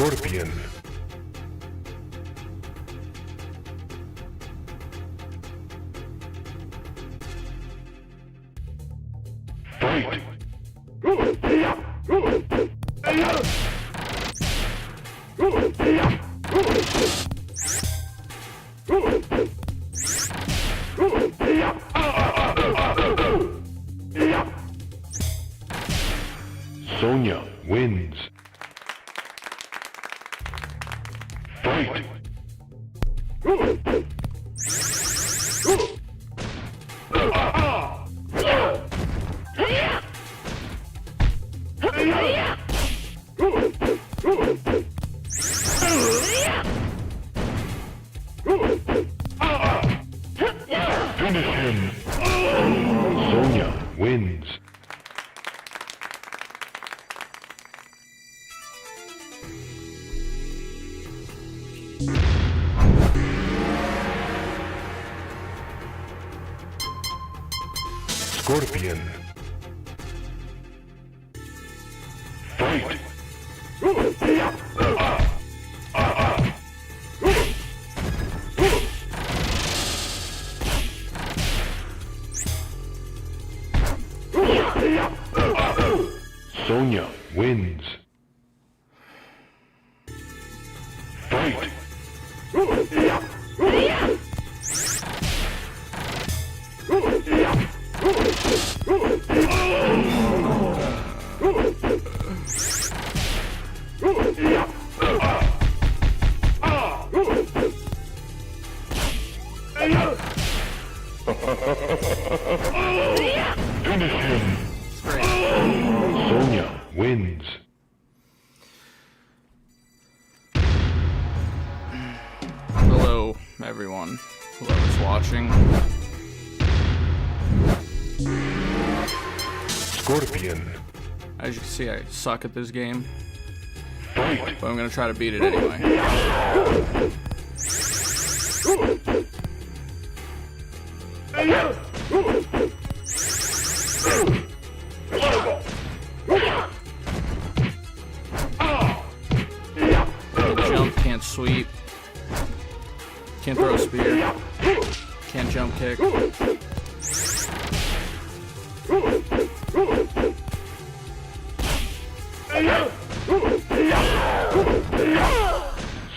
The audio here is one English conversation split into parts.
Scorpion. Fight. Sonya wins. Fight. Finish him. Sonya wins. Scorpion. Fight. Sonya wins. Fight. Finish him. Sonya wins. Hello, everyone, whoever's watching. Scorpion. As you can see, I suck at this game, Fight. but I'm gonna try to beat it anyway. Can't jump, can't sweep, can't throw a spear, can't jump kick.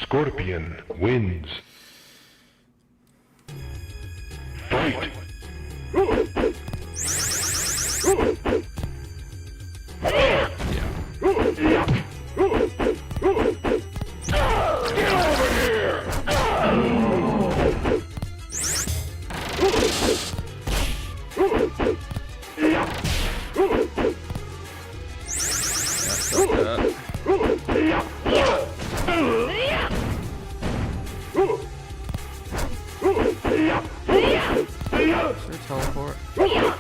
Scorpion wins. Fight. Is there a teleport? Yeah.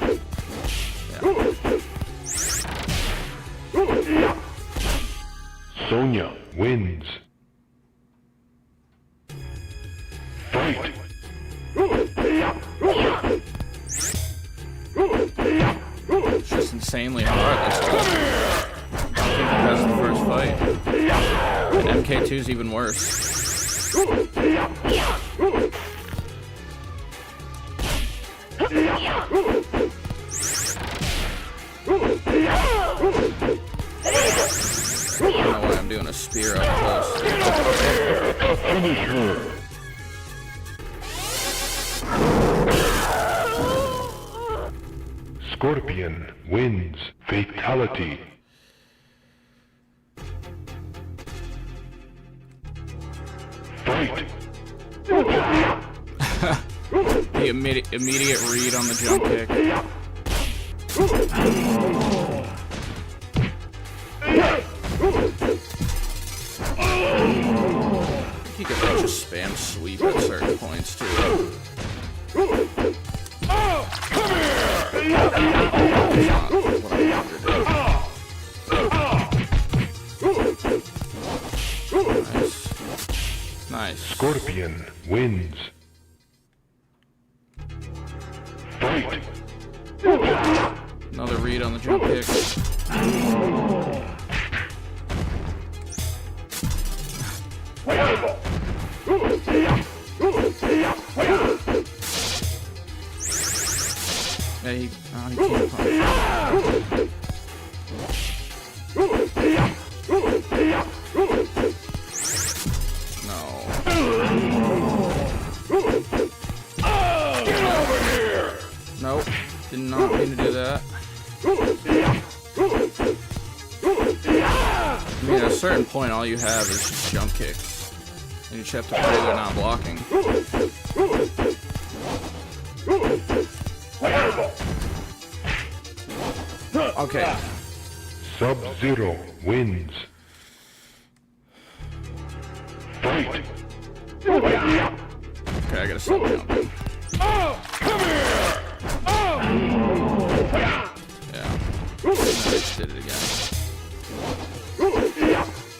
Sonya wins. Fight. It's just insanely hard this time. I think that's the first fight. And MK2's even worse. I don't know why I'm doing a spear up close. Finish her. Scorpion wins. Fatality. Fight. The immediate read on the jump kick. You could just spam Scorpion wins. Fight! Another read on the jump kick. Yeah, he can't punch. No. Nope. Did not mean to do that. I mean, at a certain point, all you have is just jump kicks. And you just have to pray they're not blocking. Okay. Sub-Zero wins. Fight! Okay, I gotta stop jumping. Yeah. I just did it again.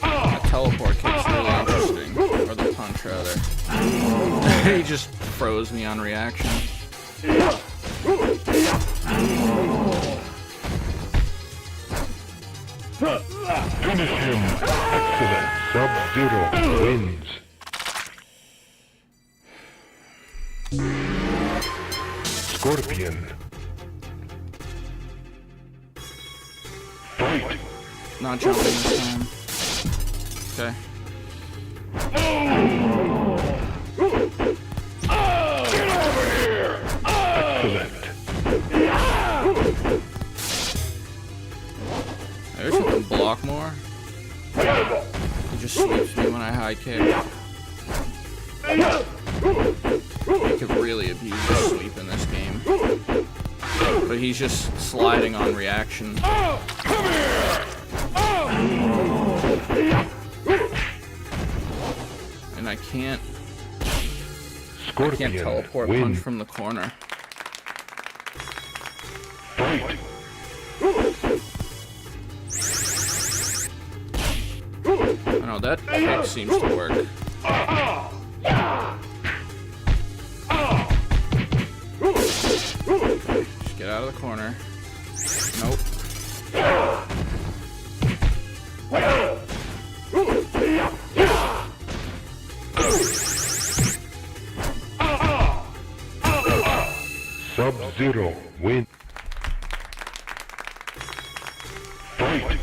That teleport kick's really interesting. Or the punch, rather. He just froze me on reaction. Finish him. Excellent. Sub-Zero wins. Scorpion. Fight! Not jumping this time. Okay. Get over here! Excellent. I wish I could block more. He just sweeps me when I high kick. He could really abuse the sweep in this game. But he's just sliding on reaction. And I can't teleport punch from the corner. Fight! I know that kick seems to work. Just get out of the corner. Nope. Sub-Zero win. Fight!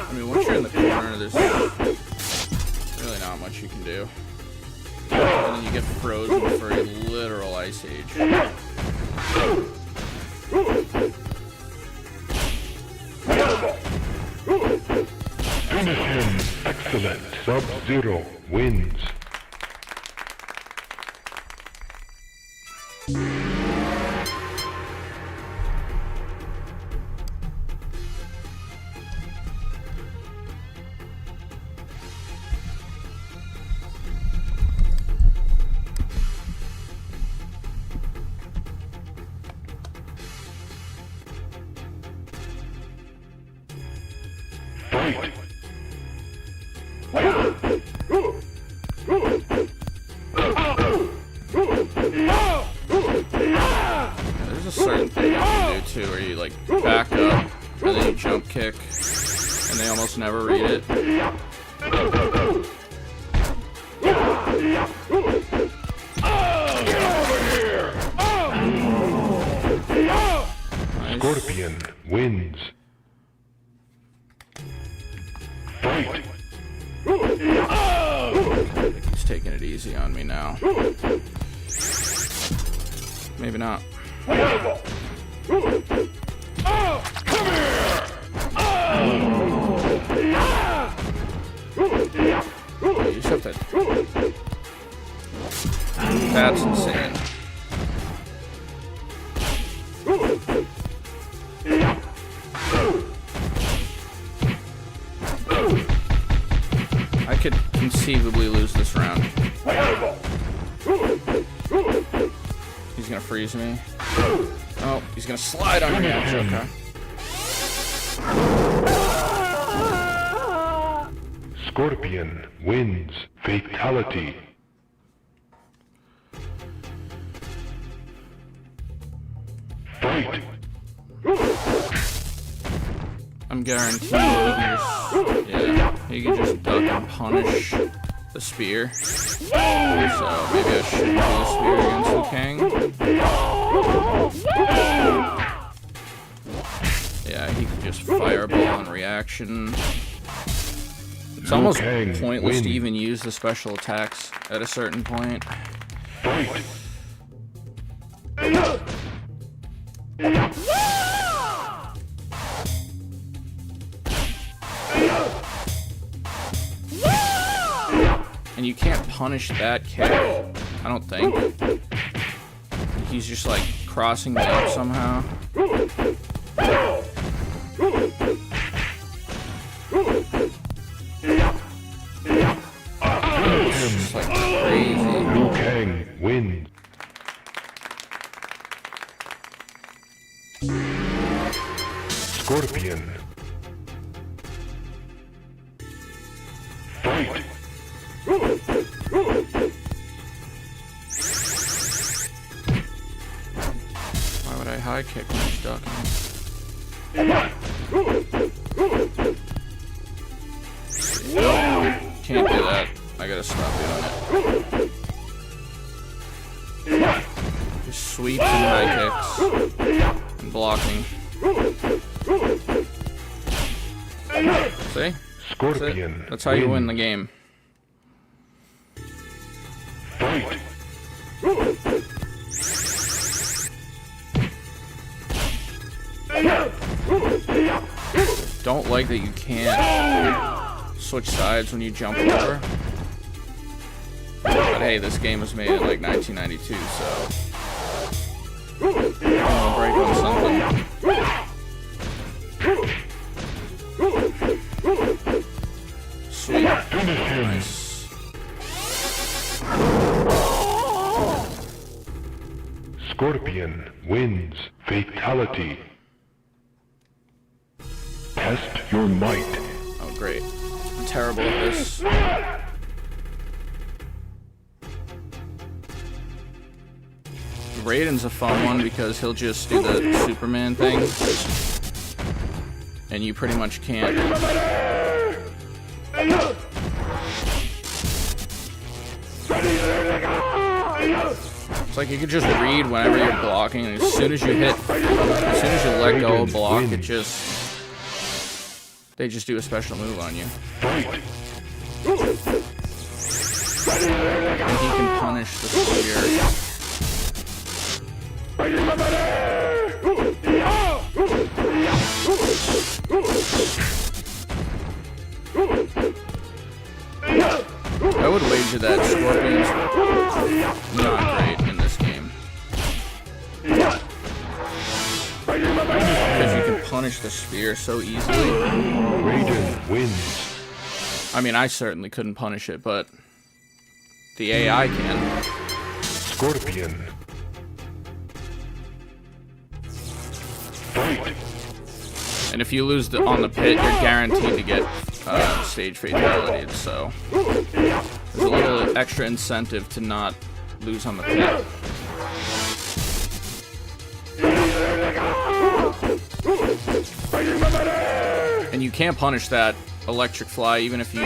I mean, once you're in the corner, there's really not much you can do. And then you get frozen for a literal ice age. Finish him. Excellent. Sub-Zero wins. Fight! There's a certain thing you can do too, where you like back up and then you jump kick, and they almost never read it. Get over here! Nice. Scorpion wins. Fight! I think he's taking it easy on me now. Maybe not. Come here! You just have to... That's insane. I could conceivably lose this round. He's gonna freeze me. Oh, he's gonna slide on me. Okay. Scorpion wins. Fatality. Fight. I'm guaranteed he can just duck and punish the spear. So maybe I should do the spear against Liu Kang. Yeah, he can just fireball in reaction. It's almost pointless to even use the special attacks at a certain point. Fight. And you can't punish that kick, I don't think. He's just like crossing me up somehow. It's just like crazy. Liu Kang wins. Scorpion. Fight. Why would I high kick when he's ducking? No, can't do that. I gotta stop doing it. Just sweeps and high kicks and blocking. See? Scorpion. That's how you win the game. Fight. Don't like that you can't switch sides when you jump over. But hey, this game was made in like 1992, so I'm gonna break on something. Sweet. Nice. Scorpion wins. Fatality. Test your might. Oh, great. I'm terrible at this. Raiden's a fun one because he'll just do the Superman thing. And you pretty much can't. It's like you can just read whenever you're blocking, and as soon as you let go of block, it just... They just do a special move on you. And he can punish the spear. I would wager that Scorpion's not great in this game. Because you can punish the spear so easily. Raiden wins. I mean, I certainly couldn't punish it, but the AI can. Scorpion. Fight. And if you lose on the pit, you're guaranteed to get stage fatalities, so there's a little extra incentive to not lose on the pit. And you can't punish that electric fly even if you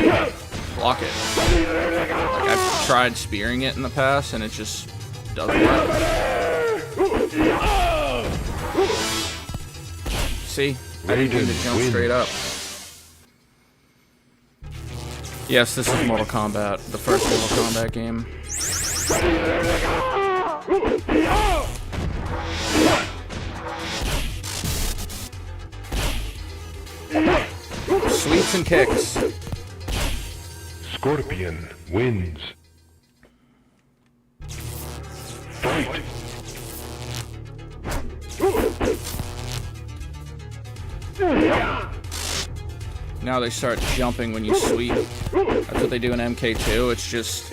block it. Like, I've tried spearing it in the past and it just doesn't work. See? I didn't need to jump straight up. Yes, this is Mortal Kombat, the first Mortal Kombat game. Sweeps and kicks. Scorpion wins. Fight. Now they start jumping when you sweep. That's what they do in MK2. It's just...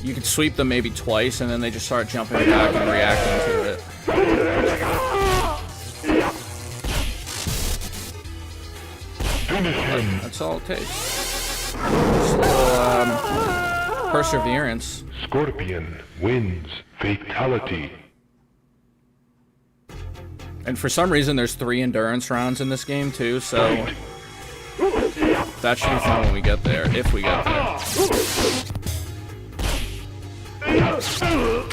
You can sweep them maybe twice, and then they just start jumping back and reacting to it. That's all it takes. Just a little, perseverance. Scorpion wins. Fatality. And for some reason, there's 3 endurance rounds in this game, too, so... That should be fun when we get there, if we get there. Excellent.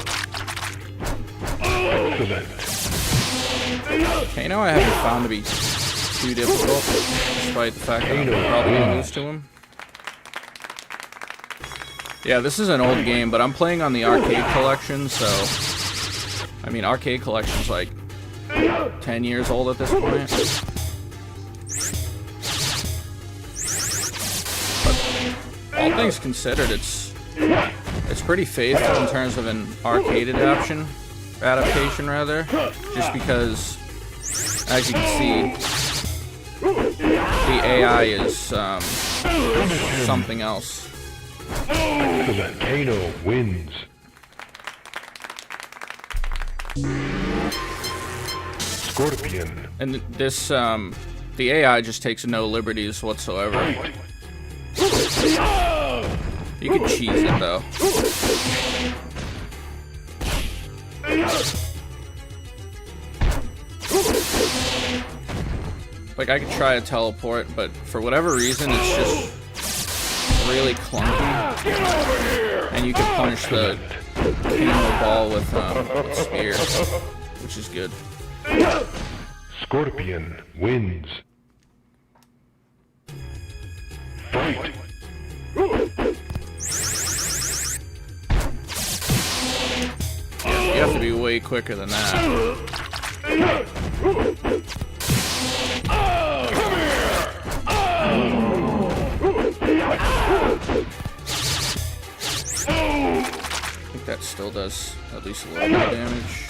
Kano I haven't found to be too difficult, despite the fact that I'm probably gonna lose to him. Yeah, this is an old game, but I'm playing on the arcade collection, so... I mean, arcade collection's like 10 years old at this point. But all things considered, it's pretty faithful in terms of an arcade adaptation rather, just because, as you can see, the AI is something else. Excellent. Kano wins. Scorpion. And this, the AI just takes no liberties whatsoever. You can cheese it, though. Like, I could try a teleport, but for whatever reason, it's just really clunky. And you can punish the Kano ball with spear, which is good. Scorpion wins. Fight. You have to be way quicker than that. I think that still does at least a little bit of damage.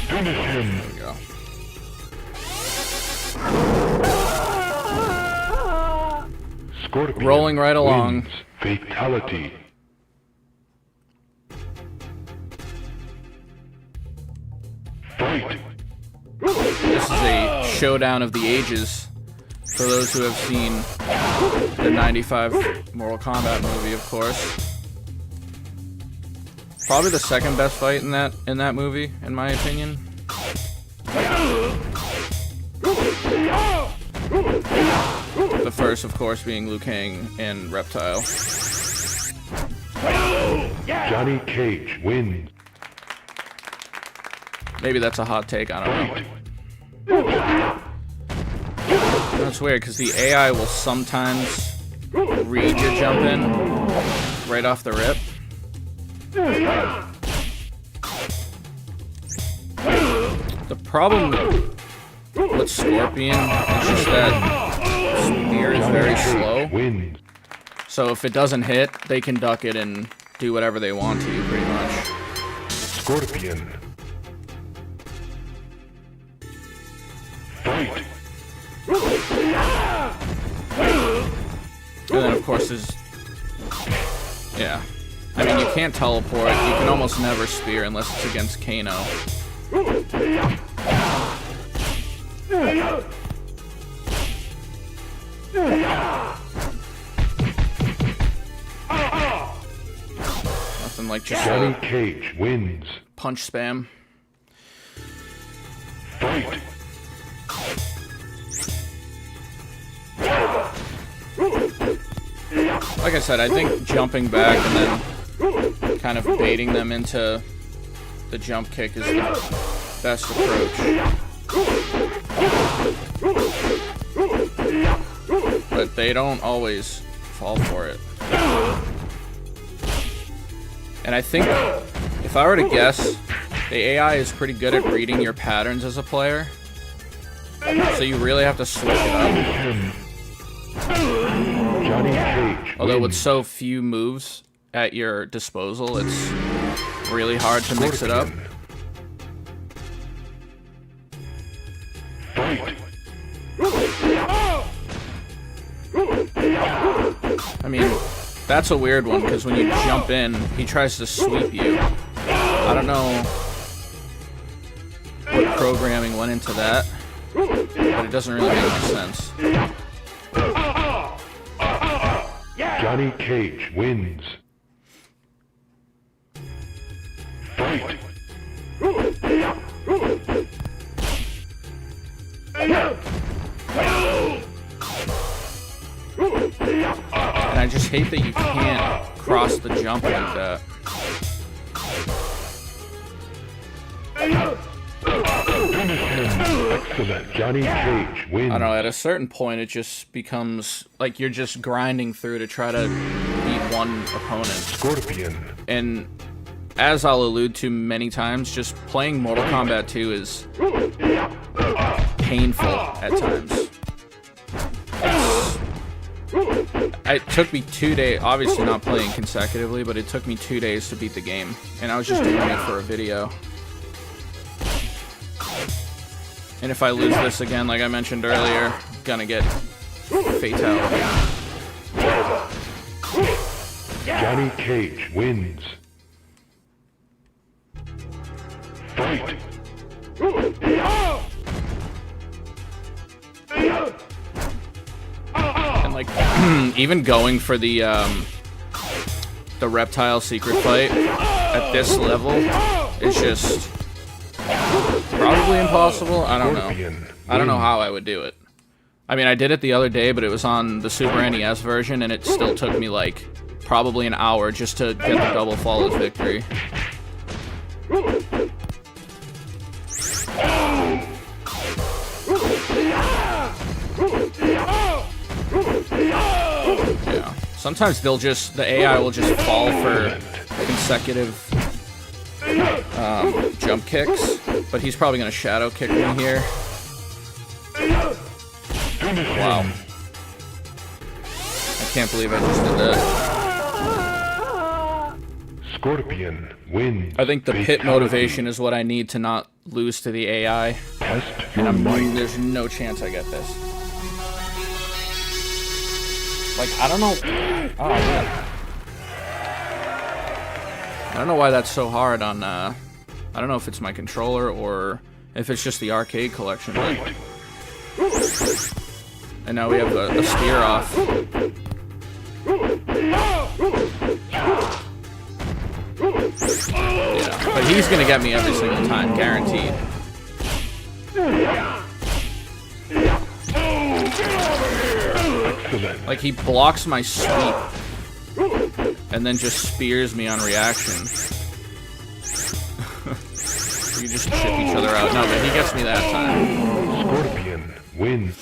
There we go. Scorpion Rolling right along. wins. Fatality. Fight. This is a showdown of the ages. For those who have seen the '95 Mortal Kombat movie, of course. Probably the second best fight in that movie, in my opinion. The first, of course, being Liu Kang and Reptile. Johnny Cage wins. Maybe that's a hot take, I don't know. That's weird, because the AI will sometimes read your jump in right off the rip. The problem with Scorpion is just that spear is very slow. Wins. So if it doesn't hit, they can duck it and do whatever they want to you, pretty much. Scorpion. Fight. And then, of course, there's... Yeah. I mean, you can't teleport. You can almost never spear unless it's against Kano. Nothing like just Johnny Cage wins. punch spam. Fight. Like I said, I think jumping back and then kind of baiting them into the jump kick is the best approach. But they don't always fall for it. And I think, if I were to guess, the AI is pretty good at reading your patterns as a player. So you really have to switch it up. Johnny Cage Although with wins. so few moves at your disposal, it's really hard to mix it up. Fight. That's a weird one, because when you jump in, he tries to sweep you. I don't know what programming went into that, but it doesn't really make much sense. Johnny Cage wins. Fight! And I just hate that you can't cross the jump like that. Excellent. Johnny Cage wins. I don't know, at a certain point it just becomes like you're just grinding through to try to beat one opponent. Scorpion. And as I'll allude to many times, just playing Mortal Kombat 2 is painful at times. It took me 2 days, obviously not playing consecutively, but it took me 2 days to beat the game. And I was just doing it for a video. And if I lose this again, like I mentioned earlier, I'm gonna get fatality. Johnny Cage wins. Fight! And like, even going for the reptile secret fight at this level is just probably impossible. I don't know. I don't know how I would do it. I mean, I did it the other day, but it was on the Super NES version, and it still took me like probably an hour just to get the double flawless victory. Yeah. Sometimes they'll just, the AI will just fall for consecutive jump kicks, but he's probably gonna shadow kick me here. Wow. I can't believe I just did that. Scorpion wins. I think the pit motivation is what I need to not lose to the AI. Test And your might. there's no chance I get this. Like, I don't know. Oh, man. I don't know why that's so hard on, I don't know if it's my controller or if it's just the arcade collection. But... And now we have a spear off. Yeah, but he's gonna get me every single time, guaranteed. Like, he blocks my sweep and then just spears me on reaction. We just chip each other out. No, but he gets me that time. Scorpion wins.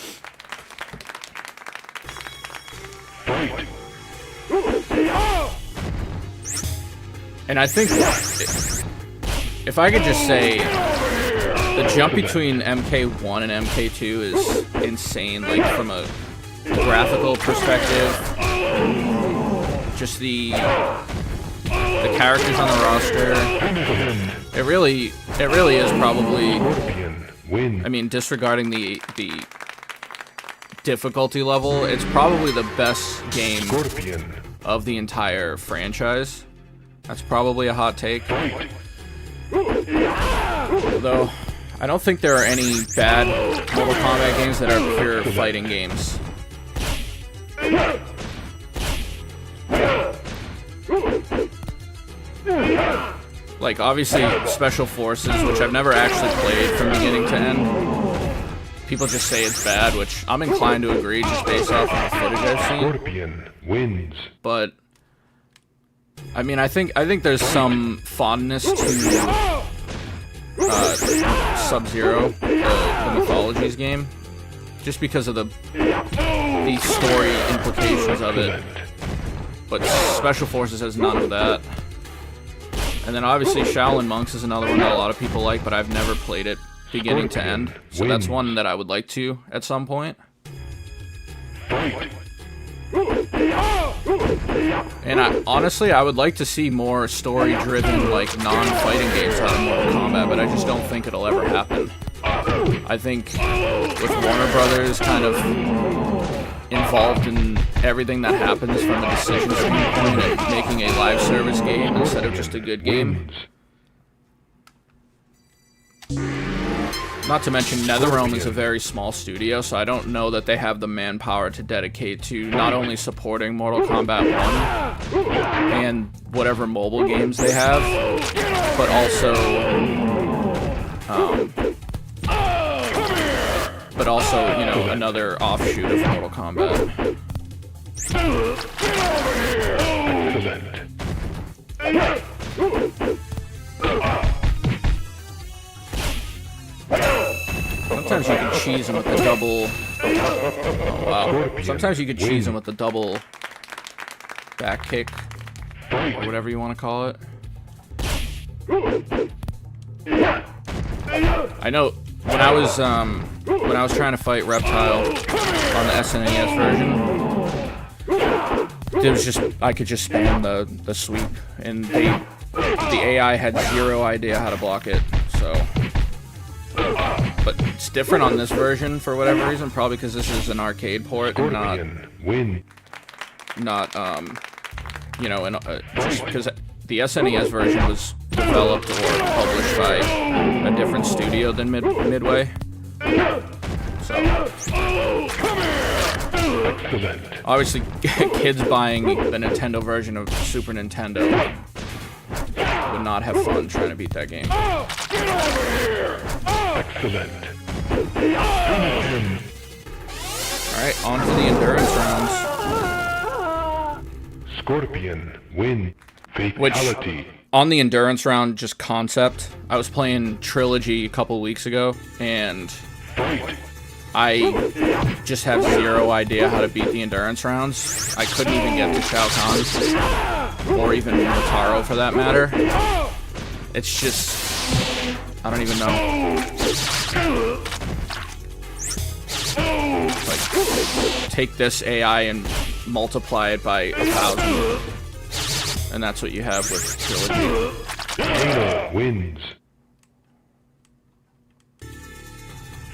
Fight! And I think if I could just say, the jump between MK1 and MK2 is insane, like from a graphical perspective. Just the characters on the roster. It really is probably, I mean, disregarding the difficulty level, it's probably the best game of the entire franchise. That's probably a hot take. Although, I don't think there are any bad Mortal Kombat games that are pure fighting games. Like, obviously, Special Forces, which I've never actually played from beginning to end. People just say it's bad, which I'm inclined to agree just based off of the footage I've seen. Scorpion wins. But I mean, I think there's some fondness to Sub-Zero, the Mythologies game, just because of the story implications of it. But Special Forces has none of that. And then obviously Shaolin Monks is another one that a lot of people like, but I've never played it beginning to end. So that's one that I would like to at some point. And honestly, I would like to see more story-driven, like, non-fighting games out of Mortal Kombat, but I just don't think it'll ever happen. I think with Warner Brothers kind of involved in everything that happens from a decision standpoint and making a live service game instead of just a good game. Not to mention, NetherRealm is a very small studio, so I don't know that they have the manpower to dedicate to not only supporting Mortal Kombat 1 and whatever mobile games they have, but also, you know, another offshoot of Mortal Kombat. Sometimes you can cheese him with the double. Oh wow! Sometimes you can cheese him with the double back kick, or whatever you want to call it. I know when I was trying to fight Reptile on the SNES version, there was I could just spam the sweep, and the AI had zero idea how to block it. So. But it's different on this version for whatever reason, probably because this is an arcade port and not you know, just because the SNES version was developed or published by a different studio than Midway. So obviously, kids buying the Nintendo version of Super Nintendo would not have fun trying to beat that game. Excellent. Alright, on to the endurance rounds. Scorpion win. Fatality. On the endurance round, just concept, I was playing Trilogy a couple weeks ago, and I just have zero idea how to beat the endurance rounds. I couldn't even get to Shao Kahn, or even Motaro for that matter. It's just, I don't even know. Like, take this AI and multiply it by 1,000. And that's what you have with Trilogy. Kano wins.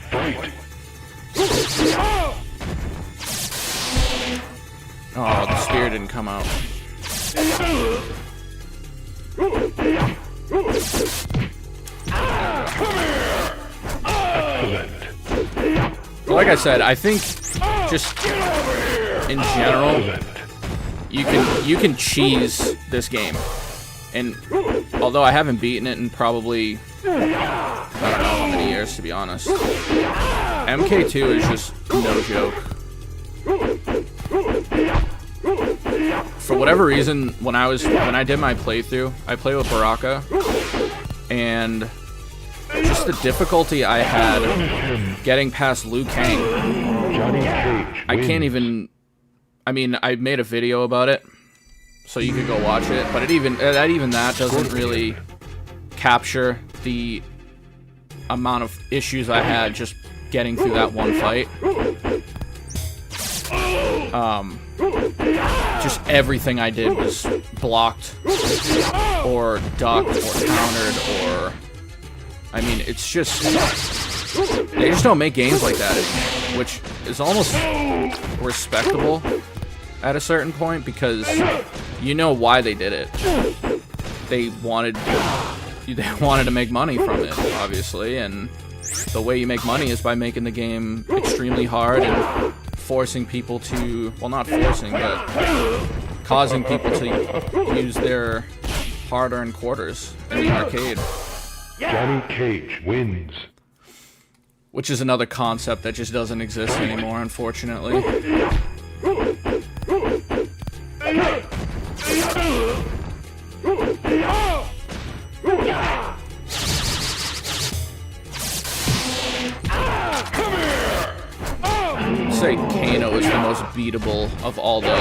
Fight. Oh, the spear didn't come out. Like I said, I think just in general, you can cheese this game. And although I haven't beaten it in probably, I don't know how many years, to be honest, MK2 is just no joke. For whatever reason, when I did my playthrough, I played with Baraka, and just the difficulty I had getting past Liu Kang. I can't even. I mean, I made a video about it, so you could go watch it. But even that doesn't really capture the amount of issues I had just getting through that one fight. Just everything I did was blocked, or ducked, or countered, or... I mean, it's just... They just don't make games like that anymore, which is almost respectable at a certain point, because you know why they did it. They wanted to make money from it, obviously, and the way you make money is by making the game extremely hard and forcing people to, well, not forcing, but causing people to use their hard-earned quarters in the arcade. Johnny Cage wins. Which is another concept that just doesn't exist anymore, unfortunately. I'd say Kano is the most beatable of all the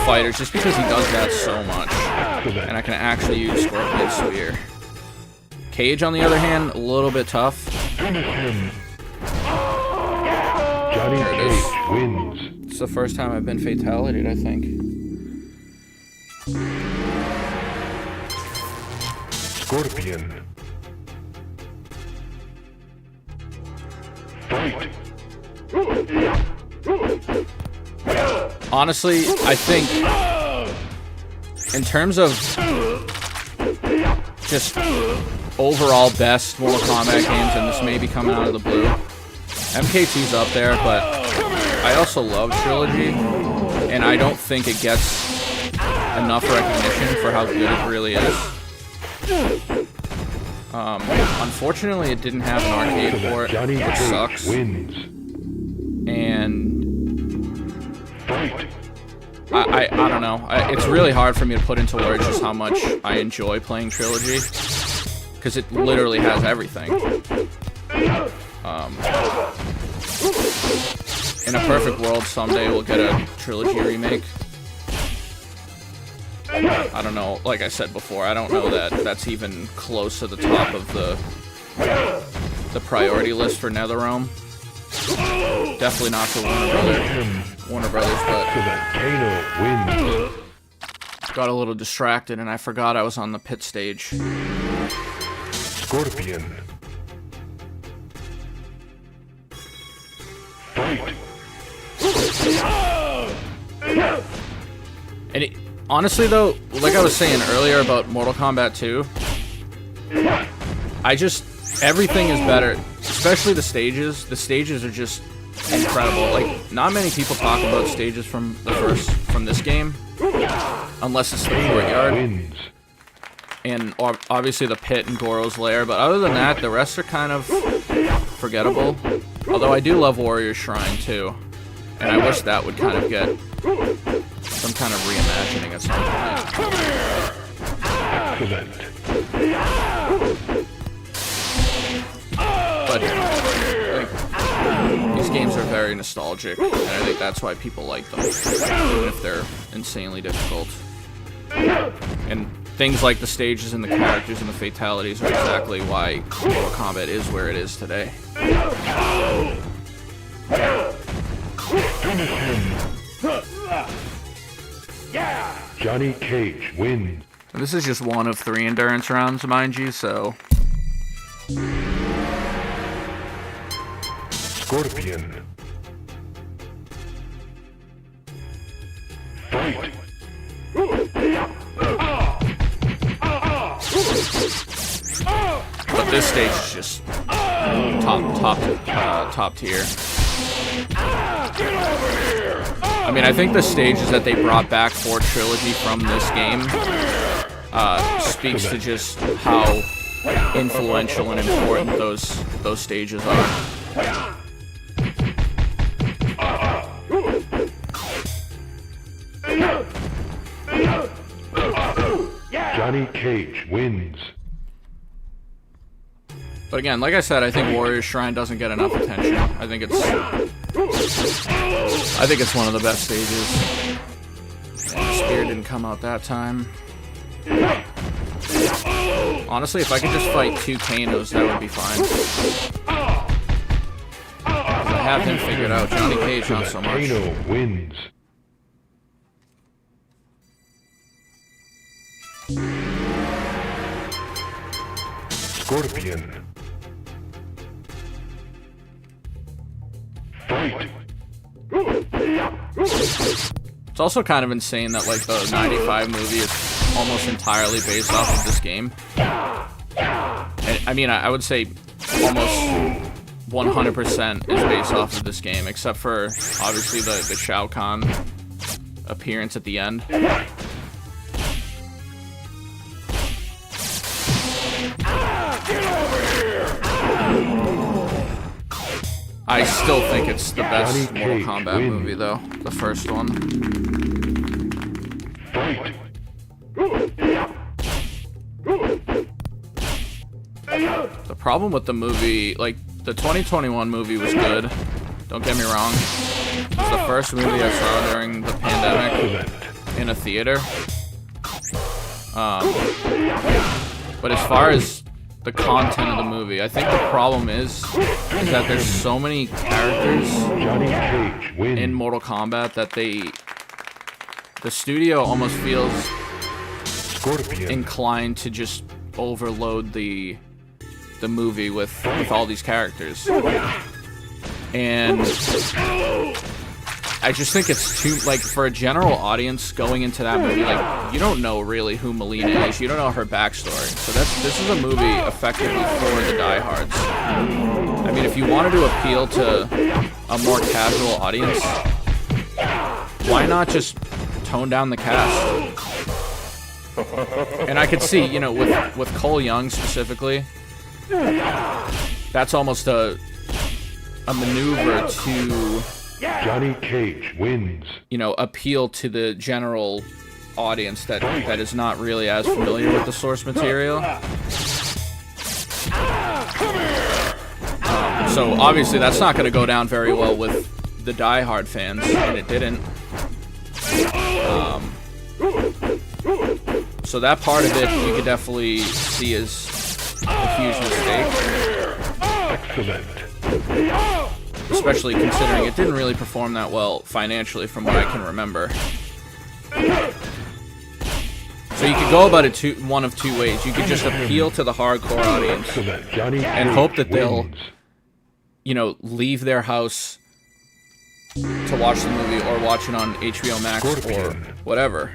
fighters, just because he does that so much. And I can actually use Scorpion Spear. Cage, on the other hand, a little bit tough. Johnny Cage wins. It's the first time I've been fatality'd, I think. Scorpion. Fight. Honestly, I think in terms of just overall best Mortal Kombat games, and this may be coming out of the blue, MK2's up there, but I also love Trilogy, and I don't think it gets enough recognition for how good it really is. Unfortunately, it didn't have an arcade port, which sucks. And I don't know. It's really hard for me to put into words just how much I enjoy playing Trilogy, because it literally has everything. In a perfect world, someday we'll get a Trilogy remake. I don't know, like I said before, I don't know that that's even close to the top of the priority list for NetherRealm. Definitely not for Warner Brothers, but got a little distracted and I forgot I was on the pit stage. Scorpion. Fight. And honestly though, like I was saying earlier about Mortal Kombat 2, everything is better, especially the stages. The stages are just incredible. Like, not many people talk about stages from this game, unless it's the courtyard, and obviously the pit and Goro's lair, but other than that, the rest are kind of forgettable. Although I do love Warrior's Shrine too, and I wish that would kind of get some kind of reimagining at some point. But these games are very nostalgic, and I think that's why people like them, even if they're insanely difficult. And things like the stages and the characters and the fatalities are exactly why Mortal Kombat is where it is today. Johnny Cage wins. And this is just one of 3 endurance rounds, mind you, so... Scorpion. Fight. But this stage is just top tier. I mean, I think the stages that they brought back for Trilogy from this game speaks to just how influential and important those stages are. Johnny Cage wins. But again, like I said, I think Warrior's Shrine doesn't get enough attention. I think it's one of the best stages. And Spear didn't come out that time. Honestly, if I could just fight 2 Kanos, that would be fine. I have him figured out. Johnny Cage, not so much. Kano wins. Scorpion. Fight. It's also kind of insane that, like, the 95 movie is almost entirely based off of this game. And, I mean, I would say almost 100% is based off of this game, except for, obviously, the Shao Kahn appearance at the end. I still think it's the best Mortal Kombat movie, though. The first one. Fight. The problem with the movie, like, the 2021 movie was good. Don't get me wrong. It was the first movie I saw during the pandemic in a theater. But as far as the content of the movie, I think the problem is that there's so many characters in Mortal Kombat that the studio almost feels inclined to just overload the movie with all these characters. And I just think it's too, like, for a general audience going into that movie, like, you don't know really who Melina is. You don't know her backstory. So this is a movie effectively for the diehards. I mean, if you wanted to appeal to a more casual audience, why not just tone down the cast? And I could see, you know, with Cole Young specifically, that's almost a maneuver to, Johnny Cage wins. you know, appeal to the general audience that is not really as familiar with the source material. So obviously that's not going to go down very well with the diehard fans, and it didn't. So that part of it you could definitely see as a huge mistake. Excellent. Especially considering it didn't really perform that well financially from what I can remember. So you could go about it one of two ways. You could just appeal to the hardcore audience and hope that they'll, you know, leave their house to watch the movie or watch it on HBO Max or whatever.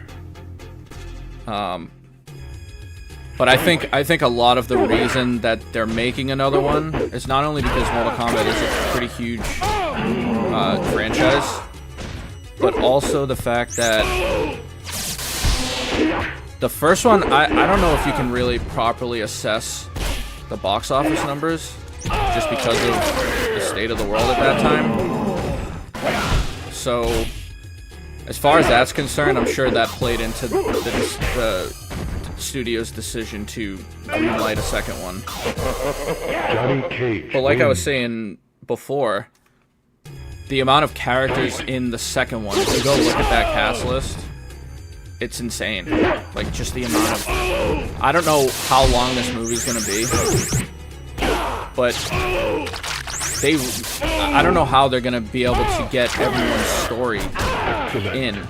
But I think a lot of the reason that they're making another one is not only because Mortal Kombat is a pretty huge franchise, but also the fact that the first one, I don't know if you can really properly assess the box office numbers just because of the state of the world at that time. So as far as that's concerned, I'm sure that played into the studio's decision to greenlight a second one. Johnny Cage But like I was wins. saying before, the amount of characters in the second one, if you go look at that cast list, it's insane. Like, just the amount of... I don't know how long this movie's gonna be, but I don't know how they're gonna be able to get everyone's story in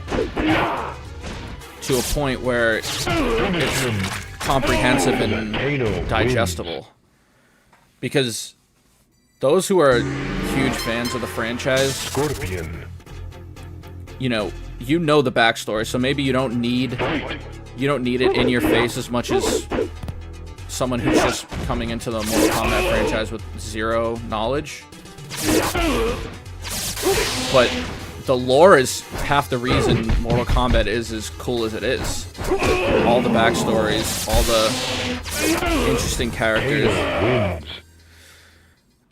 to a point where it's comprehensive and digestible. Because those who are huge fans of the franchise, Scorpion. you know the backstory, so maybe you don't need it in your face as much as someone who's just coming into the Mortal Kombat franchise with zero knowledge. But the lore is half the reason Mortal Kombat is as cool as it is. All the backstories, all the interesting characters. Wins.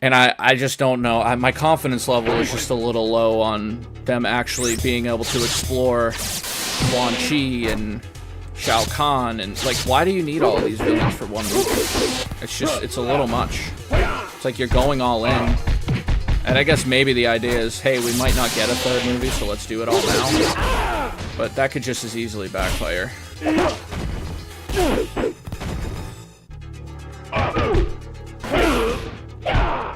And I just don't know. My confidence level is just a little low on them actually being able to explore Quan Chi and Shao Kahn. And, like, why do you need all of these villains for one movie? It's a little much. It's like you're going all in. And I guess maybe the idea is, hey, we might not get a third movie, so let's do it all now. But that could just as easily backfire.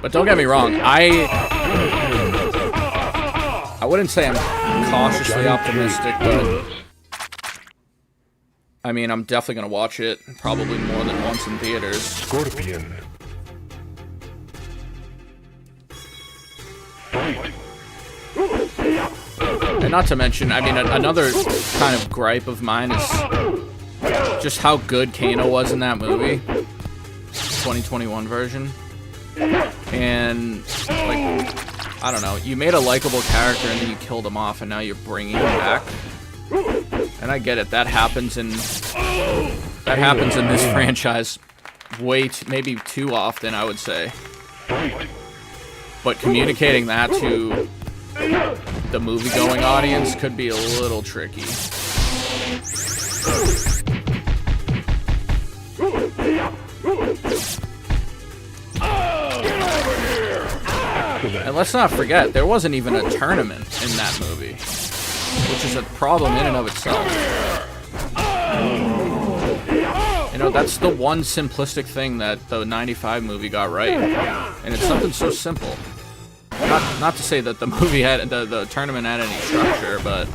But don't get me wrong, I wouldn't say I'm cautiously optimistic, but I mean, I'm definitely gonna watch it, probably more than once in theaters. Scorpion. And not to mention, I mean, another kind of gripe of mine is just how good Kano was in that movie, 2021 version. And, like, I don't know, you made a likable character and then you killed him off, and now you're bringing him back. And I get it, that happens in this franchise maybe too often, I would say. But communicating that to the movie-going audience could be a little tricky. And let's not forget, there wasn't even a tournament in that movie, which is a problem in and of itself. You know, that's the one simplistic thing that the 95 movie got right. And it's something so simple. Not to say that the movie had, the tournament had any structure, but...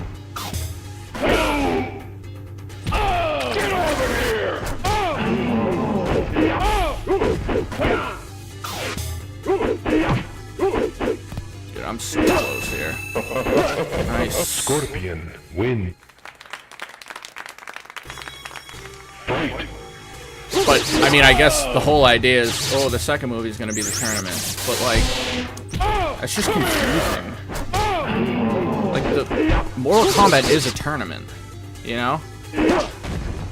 Dude, I'm so close here. Nice. Scorpion, win. Fight. But, I mean, I guess the whole idea is, oh, the second movie is going to be the tournament. But, like, that's just confusing. Like, the Mortal Kombat is a tournament, you know?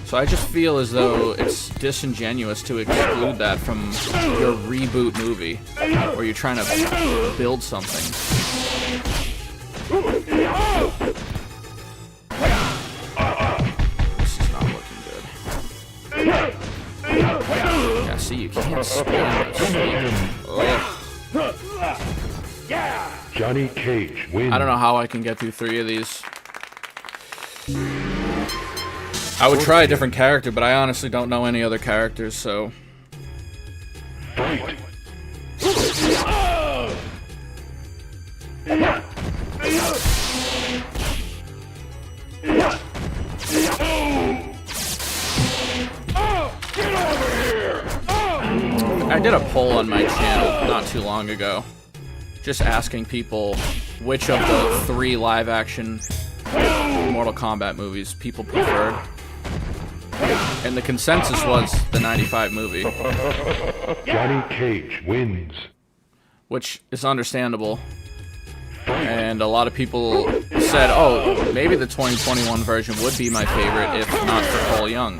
So I just feel as though it's disingenuous to exclude that from your reboot movie, where you're trying to build something. This is not looking good. Yeah, see, you can't spam this. Johnny Cage, win. I don't know how I can get through 3 of these. I would try a different character, but I honestly don't know any other characters, so... Fight. I did a poll on my channel not too long ago, just asking people which of the 3 live-action Mortal Kombat movies people preferred. And the consensus was the 95 movie. Johnny Cage wins. Which is understandable. And a lot of people said, oh, maybe the 2021 version would be my favorite if not for Cole Young.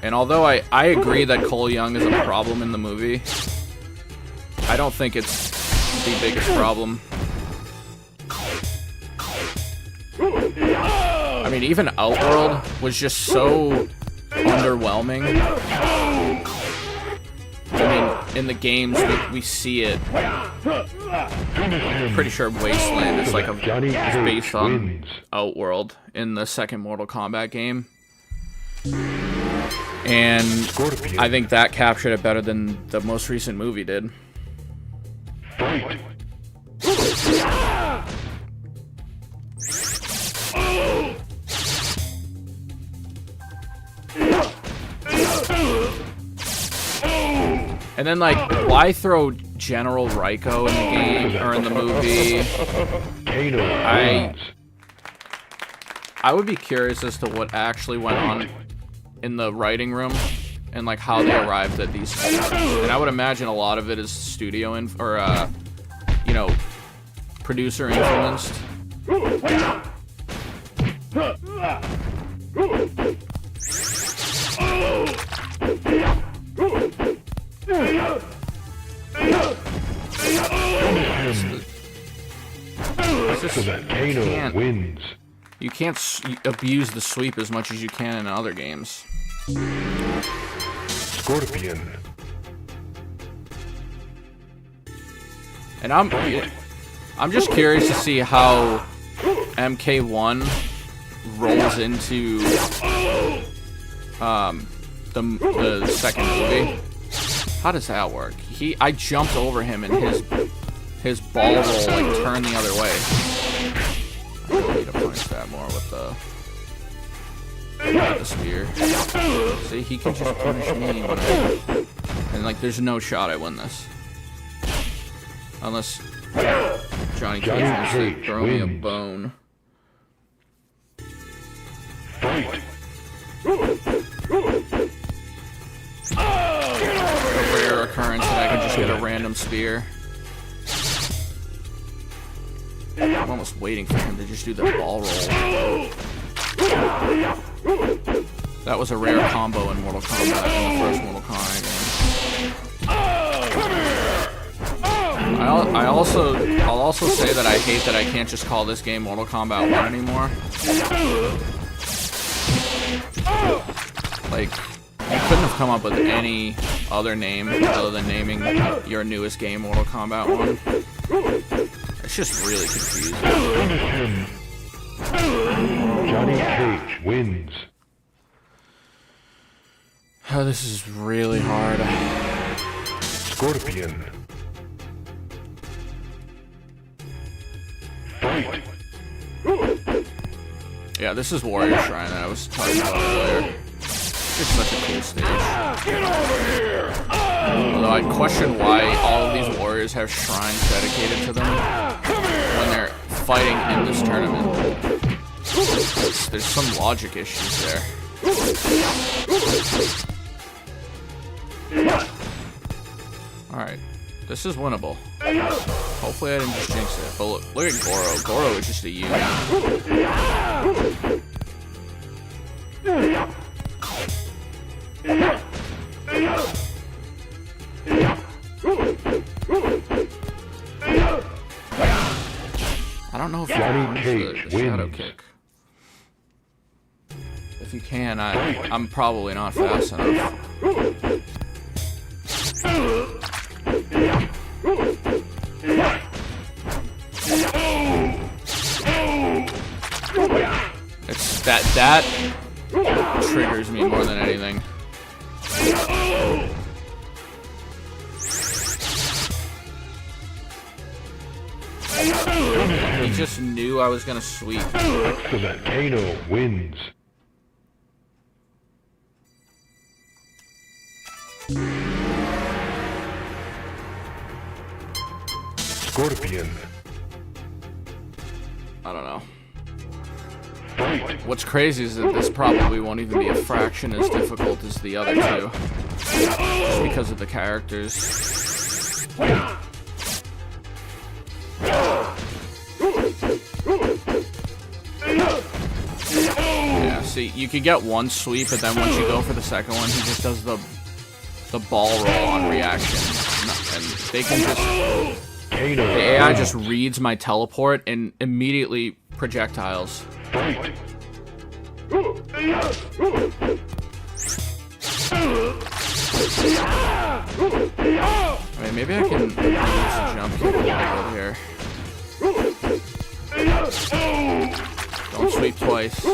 And although I agree that Cole Young is a problem in the movie, I don't think it's the biggest problem. I mean, even Outworld was just so underwhelming. I mean, in the games, we see it. I'm pretty sure Wasteland is like is based on Outworld in the second Mortal Kombat game. And I think that captured it better than the most recent movie did. Fight. And then, like, why throw General Raiko in the game, or in the movie? I would be curious as to what actually went on in the writing room, and, like, how they arrived at these things. And I would imagine a lot of it is studio, you know, producer influenced. You can't abuse the sweep as much as you can in other games. Scorpion. And I'm just curious to see how MK1 rolls into the second movie. How does that work? I jumped over him and his ball roll like turned the other way. I really need to punish that more with the spear. See, he can just punish me and like there's no shot I win this. Unless Johnny Cage wants to throw me a bone. Fight. A rare occurrence that I can just get a random spear. I'm almost waiting for him to just do the ball roll. That was a rare combo in Mortal Kombat, in the first Mortal Kombat game. I'll also say that I hate that I can't just call this game Mortal Kombat 1 anymore. Like, you couldn't have come up with any other name other than naming your newest game Mortal Kombat 1. It's just really confusing. Johnny Cage wins. Oh, this is really hard. Scorpion. Fight. Yeah, this is Warrior Shrine that I was talking about earlier. It's such a cool stage. Although I question why all of these warriors characters have shrines dedicated to them when they're fighting in this tournament. There's some logic issues there. Alright, this is winnable. Hopefully I didn't just jinx it. But look at Goro. Goro is just a unit. I don't know if Johnny you Cage the shadow wins. kick. If you can, I'm probably not fast enough. It's that triggers me more than anything. He just knew I was gonna sweep. Excellent. Kano wins. Scorpion. I don't know. Fight. What's crazy is that this probably won't even be a fraction as difficult as the other two. Just because of the characters. Yeah, see, you could get one sweep, but then once you go for the second one, he just does the ball roll on reaction. And they can just... Kano. The AI just reads my teleport and immediately projectiles. Fight. I mean, maybe I can use a jump kick a little bit here. Don't sweep twice.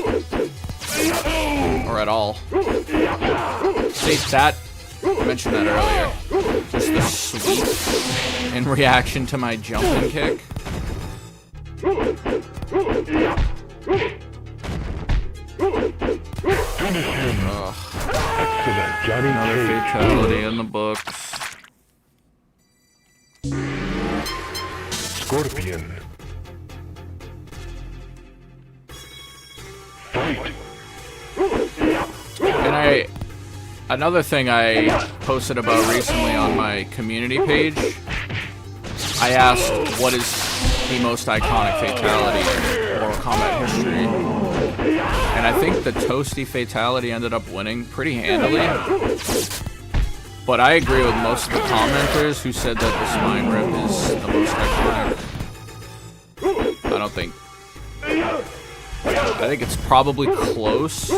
Or at all. See, that... I mentioned that earlier. Just the sweep in reaction to my jumping kick. Finish him. Ugh. Excellent. Johnny Another Cage. fatality in the books. Scorpion. Fight. And another thing I posted about recently on my community page, I asked what is the most iconic fatality in Mortal Kombat history. And I think the Toasty fatality ended up winning pretty handily. But I agree with most of the commenters who said that the spine rip is the most iconic. I don't think... I think it's probably close.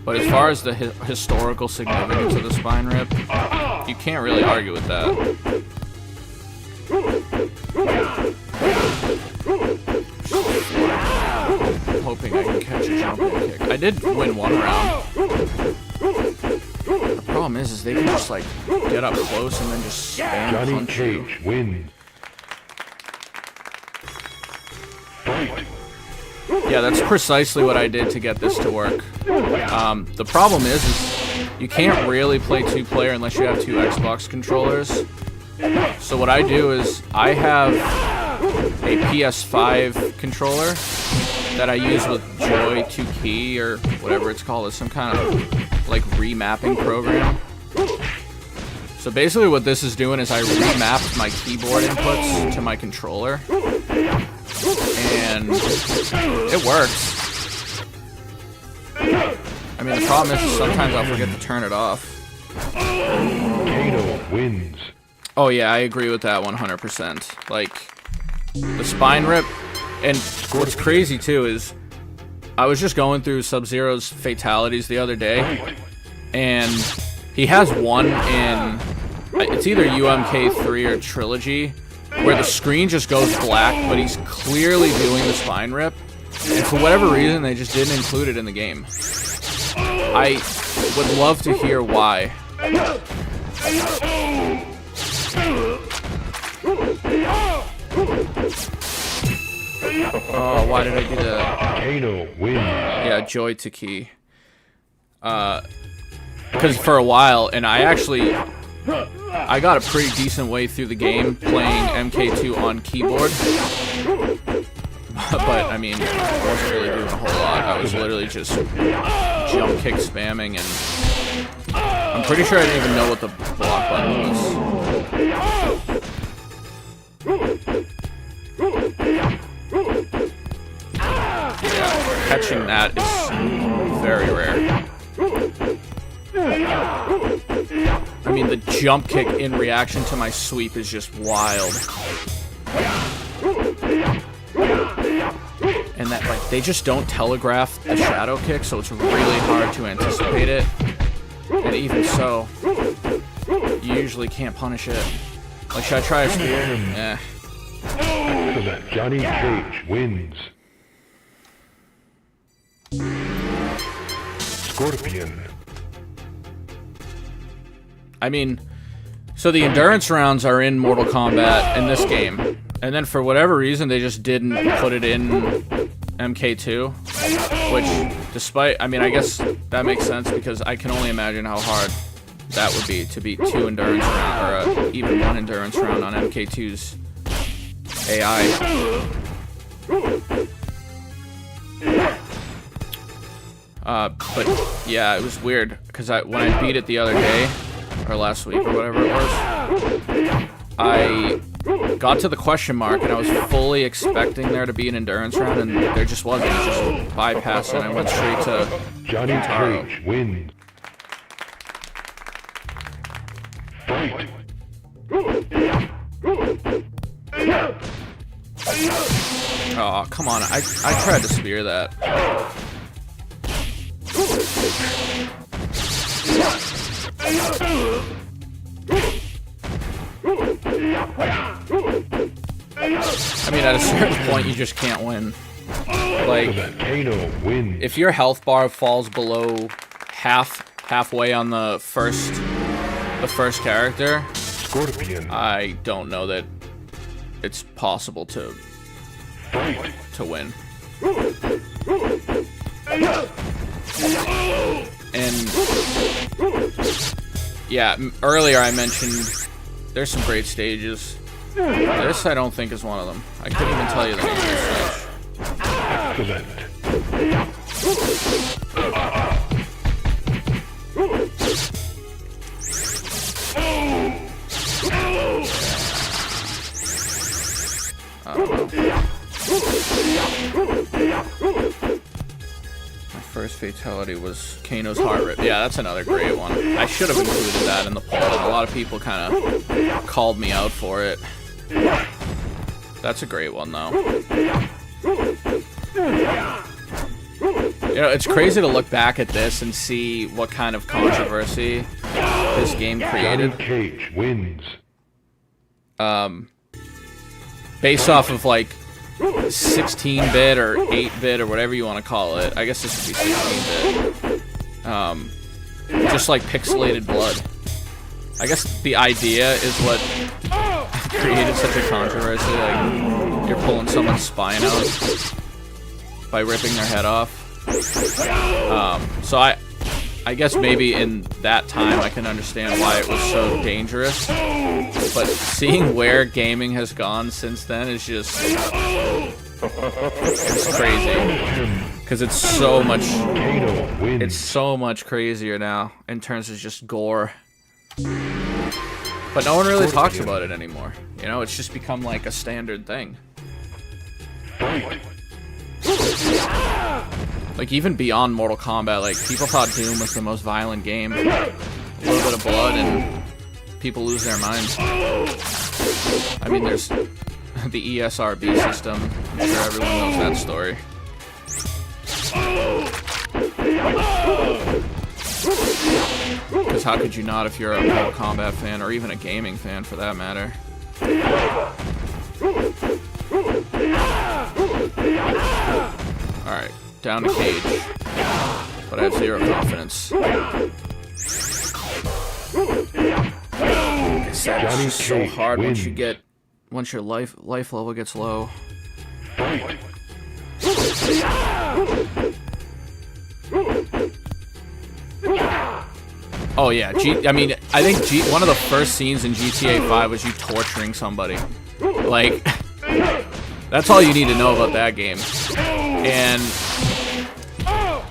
But as far as the historical significance of the spine rip, you can't really argue with that. I'm hoping I can catch a jumping kick. I did win one round. The problem is they can just like get up close and then just spam Johnny punch you. Cage wins. Fight. Yeah, that's precisely what I did to get this to work. The problem is you can't really play two-player unless you have two Xbox controllers. So what I do is I have a PS5 controller that I use with Joy 2Key or whatever it's called. It's some kind of like remapping program. So basically what this is doing is I remapped my keyboard inputs to my controller. And it works. I mean, the problem is sometimes I'll forget to turn it off. Kano wins. Oh yeah, I agree with that 100%. Like, the spine rip, and what's crazy too is, I was just going through Sub-Zero's fatalities the other day, and he has one in, it's either UMK3 or Trilogy, where the screen just goes black, but he's clearly doing the spine rip, and for whatever reason, they just didn't include it in the game. I would love to hear why. Oh, why did I do that? Kano wins. Yeah, Joy to Key. Because for a while, and I actually I got a pretty decent way through the game playing MK2 on keyboard. But, I mean, I wasn't really doing a whole lot. I was literally just jump kick spamming, and I'm pretty sure I didn't even know what the block button was. Yeah, catching that is very rare. I mean, the jump kick in reaction to my sweep is just wild. And that, like, they just don't telegraph the shadow kick, so it's really hard to anticipate it. And even so, you usually can't punish it. Like, should I try a spear? Eh. Excellent. Johnny Cage wins. Scorpion. I mean, so the endurance rounds are in Mortal Kombat in this game. And then for whatever reason, they just didn't put it in MK2. Which, despite, I mean, I guess that makes sense because I can only imagine how hard that would be to beat 2 endurance rounds, or even 1 endurance round on MK2's AI. But yeah, it was weird because when I beat it the other day, or last week, or whatever it was, I got to the question mark and I was fully expecting there to be an endurance round, and there just wasn't. It just bypassed it and I went straight to Johnny Cage wins. Fight. Oh, come on. I tried to spear that. I mean, at a certain point, you just can't win. Like, if your health bar falls below halfway on the first character, Scorpion. I don't know that it's possible to win. And yeah, earlier I mentioned there's some great stages. This I don't think is one of them. I couldn't even tell you the name of the stage. I don't know. My first fatality was Kano's heart rip. Yeah, that's another great one. I should have included that in the poll. A lot of people kind of called me out for it. That's a great one, though. You know, it's crazy to look back at this and see what kind of controversy this game created. Johnny Cage wins. Based off of, like, 16-bit or 8-bit or whatever you want to call it. I guess this would be 16-bit. Just like pixelated blood. I guess the idea is what created such a controversy. Like, you're pulling someone's spine out by ripping their head off. So I guess maybe in that time I can understand why it was so dangerous. But seeing where gaming has gone since then is just... it's crazy. Because it's so much... it's so much crazier now in terms of just gore. But no one really talks about it anymore. You know, it's just become like a standard thing. Like, even beyond Mortal Kombat, like, people thought Doom was the most violent game. A little bit of blood and people lose their minds. I mean, there's the ESRB system. I'm sure everyone knows that story. Because how could you not if you're a Mortal Kombat fan, or even a gaming fan for that matter? Alright, down to Cage. But I have 0 confidence. It's just so hard once your life level gets low. Oh yeah, I mean, I think one of the first scenes in GTA 5 was you torturing somebody. Like, that's all you need to know about that game. And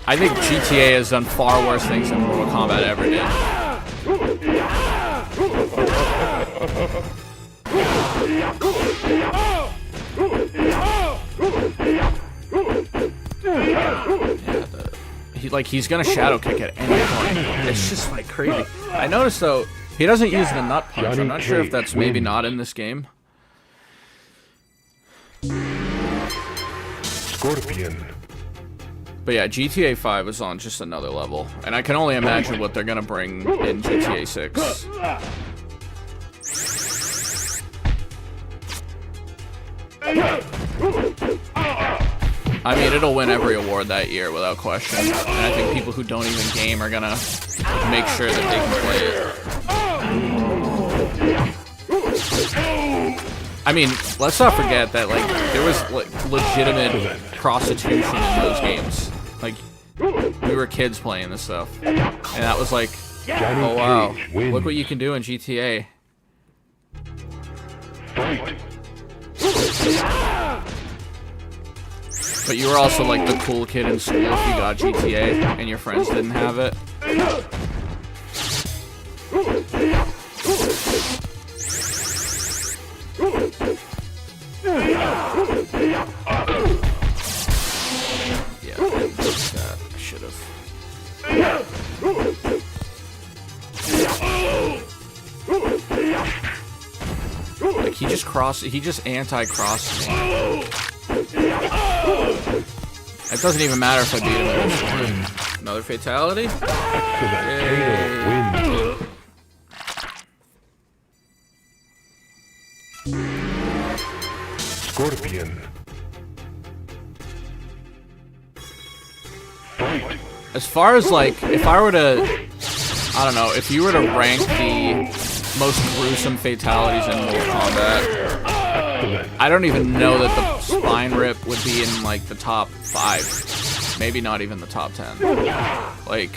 I think GTA has done far worse things than Mortal Kombat ever did. Yeah, he's gonna shadow kick at any point. It's just like crazy. I noticed though, he doesn't use the nut punch. I'm not sure if that's maybe not in this game. Scorpion. But yeah, GTA 5 is on just another level, and I can only imagine what they're gonna bring in GTA 6. I mean, it'll win every award that year without question, and I think people who don't even game are gonna make sure that they can play it. I mean, let's not forget that, like, there was like legitimate prostitution in those games. Like, we were kids playing this stuff, and that was like, oh wow, look what you can do in GTA. But you were also like the cool kid in school if you got GTA and your friends didn't have it. Yeah, I should have. Like, he just anti-crossed me. It doesn't even matter if I beat him at this point. Another fatality? Yay. Scorpion. Fight. As far as, like, if I were to, I don't know, if you were to rank the most gruesome fatalities in Mortal Kombat, I don't even know that the spine rip would be in, like, the top 5. Maybe not even the top 10. Like,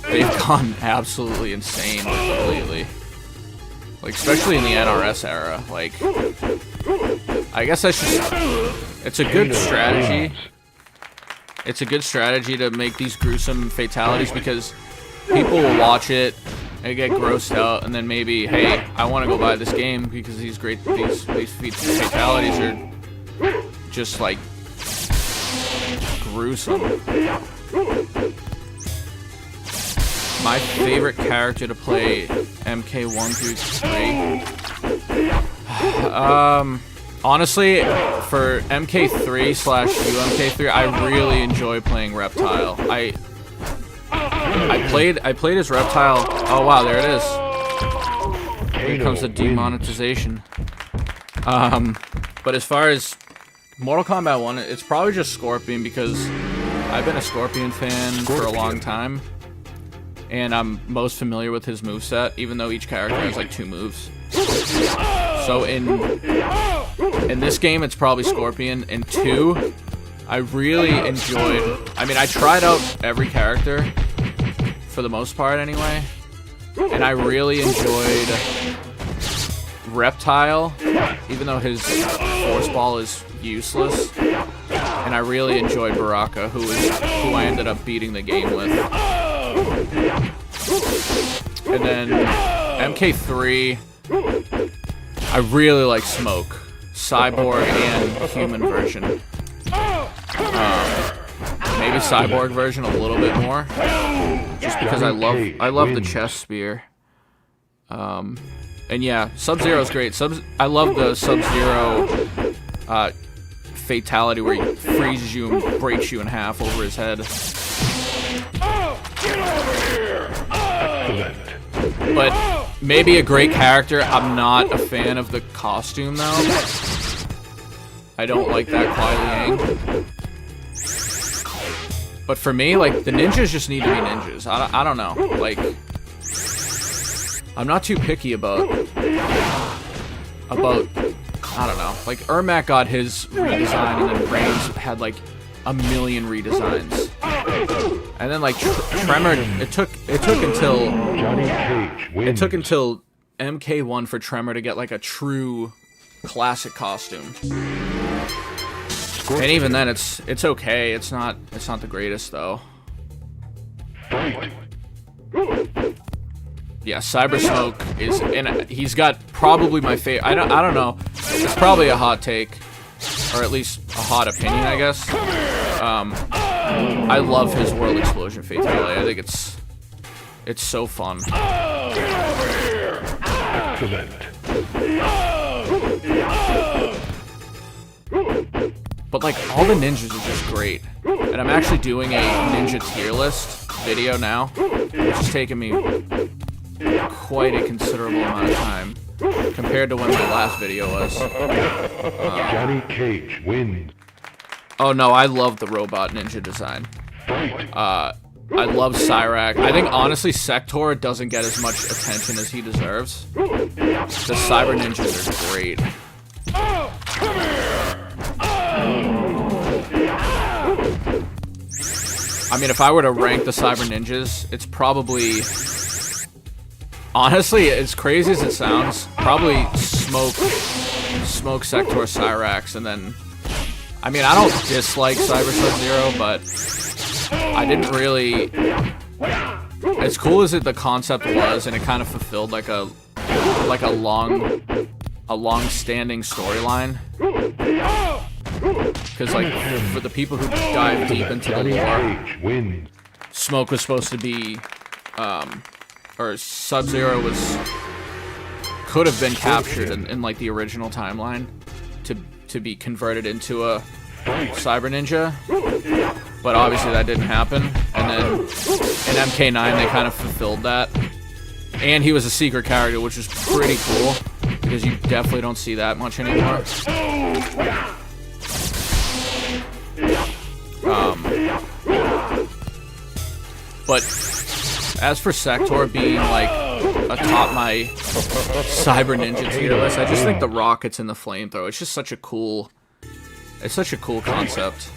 they've gone absolutely insane completely. Like, especially in the NRS era. Like, I guess that's just, it's a good strategy. It's a good strategy to make these gruesome fatalities because people will watch it and get grossed out, and then maybe, hey, I want to go buy this game because these fatalities are just like gruesome. My favorite character to play MK 1 through 3. Honestly, for MK3/UMK3, I really enjoy playing Reptile. I played as Reptile. Oh wow, there it is. Here comes the demonetization. But as far as Mortal Kombat 1, it's probably just Scorpion because I've been a Scorpion fan for a long time, and I'm most familiar with his moveset, even though each character has like 2 moves. So in this game, it's probably Scorpion. In 2, I really enjoyed. I mean, I tried out every character for the most part, anyway, and I really enjoyed Reptile, even though his force ball is useless. And I really enjoyed Baraka, who I ended up beating the game with. And then MK3, I really like Smoke, Cyborg and human version. Maybe Cyborg version a little bit more, just because I love the chest spear. And yeah, Sub-Zero's great. I love the Sub-Zero fatality where he freezes you and breaks you in half over his head. But maybe a great character. I'm not a fan of the costume though. I don't like that Kuai Liang. But for me, like, the ninjas just need to be ninjas. I don't know. Like, I'm not too picky about, I don't know. Like, Ermac got his redesign, and then Reigns had, like, a million redesigns. And then like Tremor, it took until Johnny Cage wins. it took until MK1 for Tremor to get like a true classic costume. And even then, it's okay. It's not the greatest though. Fight. Yeah, Cyber Smoke is, and he's got probably my favorite. I don't know. It's probably a hot take, or at least a hot opinion, I guess. I love his World Explosion Fatality. I think it's so fun. Excellent. But like all the ninjas are just great, and I'm actually doing a ninja tier list video now, which is taking me quite a considerable amount of time compared to when my last video was. Johnny Cage wins. Oh no, I love the robot ninja design. I love Cyrax. I think honestly Sector doesn't get as much attention as he deserves. The Cyber Ninjas are great. I mean, if I were to rank the Cyber Ninjas, it's probably... Honestly, as crazy as it sounds, probably Smoke, Sector, Cyrax, and then... I mean, I don't dislike Cyber Sub-Zero, but I didn't really... As cool as the concept was, and it kind of fulfilled like a long-standing storyline. Because like for the people who dive deep into the lore, Smoke was supposed to be, or Sub-Zero could have been captured in like the original timeline to be converted into a Cyber Ninja, but obviously that didn't happen. And then in MK9 they kind of fulfilled that, and he was a secret character, which was pretty cool because you definitely don't see that much anymore. But as for Sector being like atop my Cyber Ninja tier list, I just think the rockets and the flamethrower, it's just such a cool concept.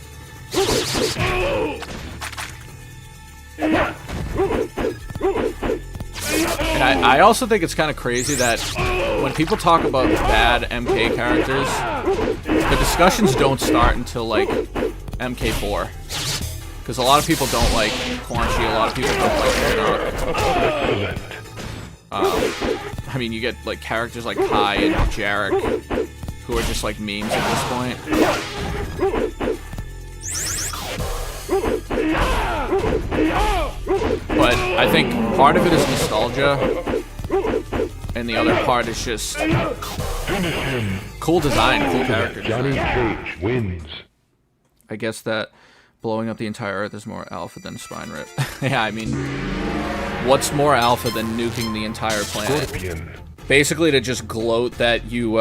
And I also think it's kind of crazy that when people talk about bad MK characters, the discussions don't start until like MK4. Because a lot of people don't like Quan Chi, a lot of people don't like Shinnok. I mean, you get like characters like Kai and Jarek, who are just like memes at this point. But I think part of it is nostalgia, and the other part is just cool design, cool character design. Johnny Cage wins. I guess that blowing up the entire Earth is more alpha than spine rip. Yeah, I mean, what's more alpha than nuking the entire planet? Scorpion. Basically to just gloat that you,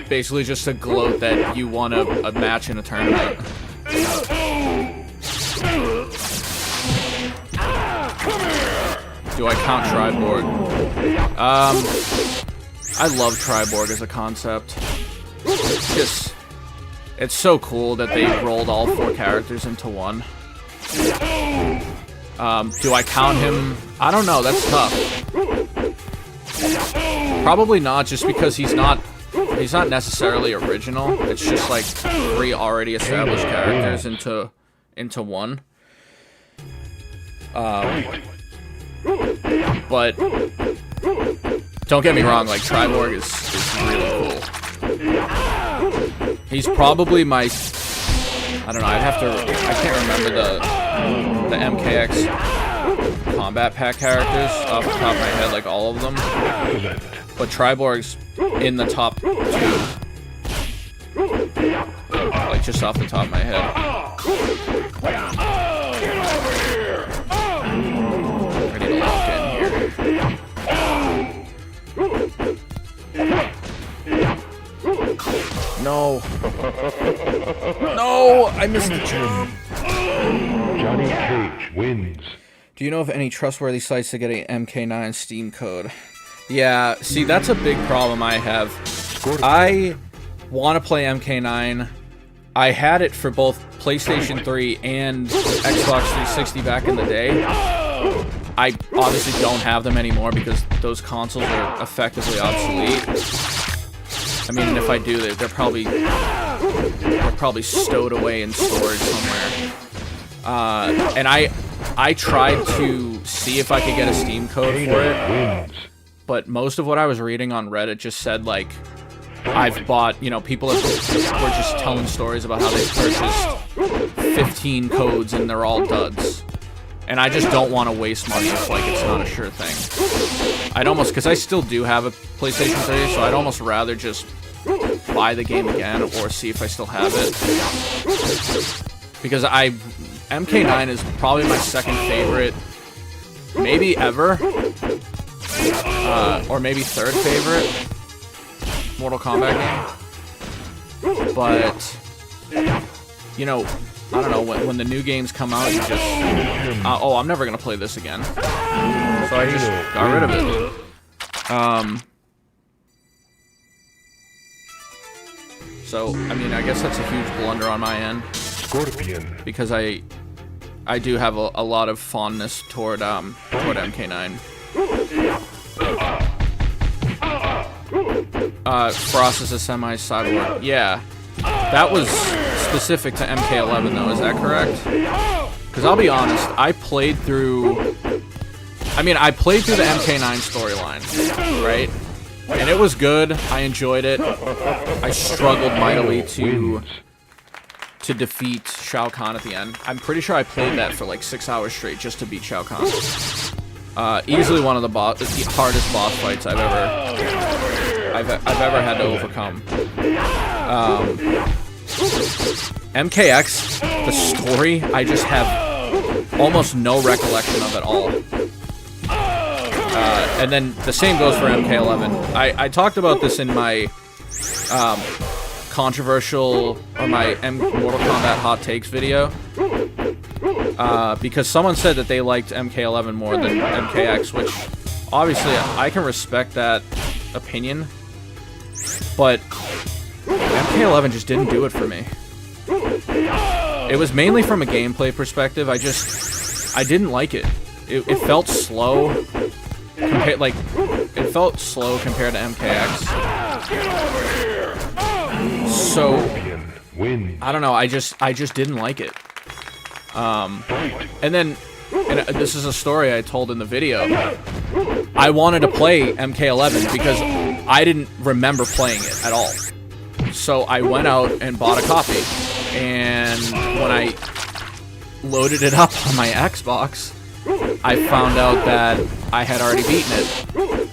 basically just to gloat that you won a match in a tournament. Do I count Triborg? I love Triborg as a concept. It's so cool that they rolled all 4 characters into one. Do I count him? I don't know, that's tough. Probably not, just because he's not necessarily original. It's just like 3 already established characters into one. But don't get me wrong, like Triborg is really cool. He's probably my, I don't know, I can't remember the MKX combat pack characters off the top of my head, like all of them. But Triborg's in the top 2. Like just off the top of my head. I need to lock in here. No. No, I missed the jump. Johnny Cage wins. Do you know of any trustworthy sites to get a MK9 Steam code? Yeah, see, that's a big problem I have. I want to play MK9, I had it for both PlayStation 3 and Xbox 360 back in the day. I obviously don't have them anymore because those consoles are effectively obsolete. I mean, if I do, they're probably stowed away in storage somewhere. And I tried to see if I could get a Steam code for it, but most of what I was reading on Reddit just said, like, I've bought, you know, people were just telling stories about how they purchased 15 codes and they're all duds. And I just don't want to waste money if, like, it's not a sure thing. I'd almost, because I still do have a PlayStation 3, so I'd almost rather just buy the game again or see if I still have it. Because MK9 is probably my second favorite, maybe ever, or maybe third favorite Mortal Kombat game. But, you know, I don't know, when the new games come out, you just... oh, I'm never going to play this again. So I just got rid of it. So, I mean, I guess that's a huge blunder on my end. Scorpion. Because I do have a lot of fondness toward MK9. Frost is a semi-cyborg. Yeah. That was specific to MK11 though, is that correct? Because I'll be honest, I played through the MK9 storyline, right? And it was good, I enjoyed it. I struggled mightily to defeat Shao Kahn at the end. I'm pretty sure I played that for like 6 hours straight just to beat Shao Kahn. Easily one of the hardest boss fights I've ever had to overcome. MKX, the story, I just have almost no recollection of at all. And then the same goes for MK11. I talked about this in my controversial, or my Mortal Kombat hot takes video, because someone said that they liked MK11 more than MKX, which obviously I can respect that opinion, but MK11 just didn't do it for me. It was mainly from a gameplay perspective. I didn't like it. It felt slow. It felt slow compared to MKX. So I don't know. I just didn't like it. And this is a story I told in the video. I wanted to play MK11 because I didn't remember playing it at all. So I went out and bought a copy. And when I loaded it up on my Xbox, I found out that I had already beaten it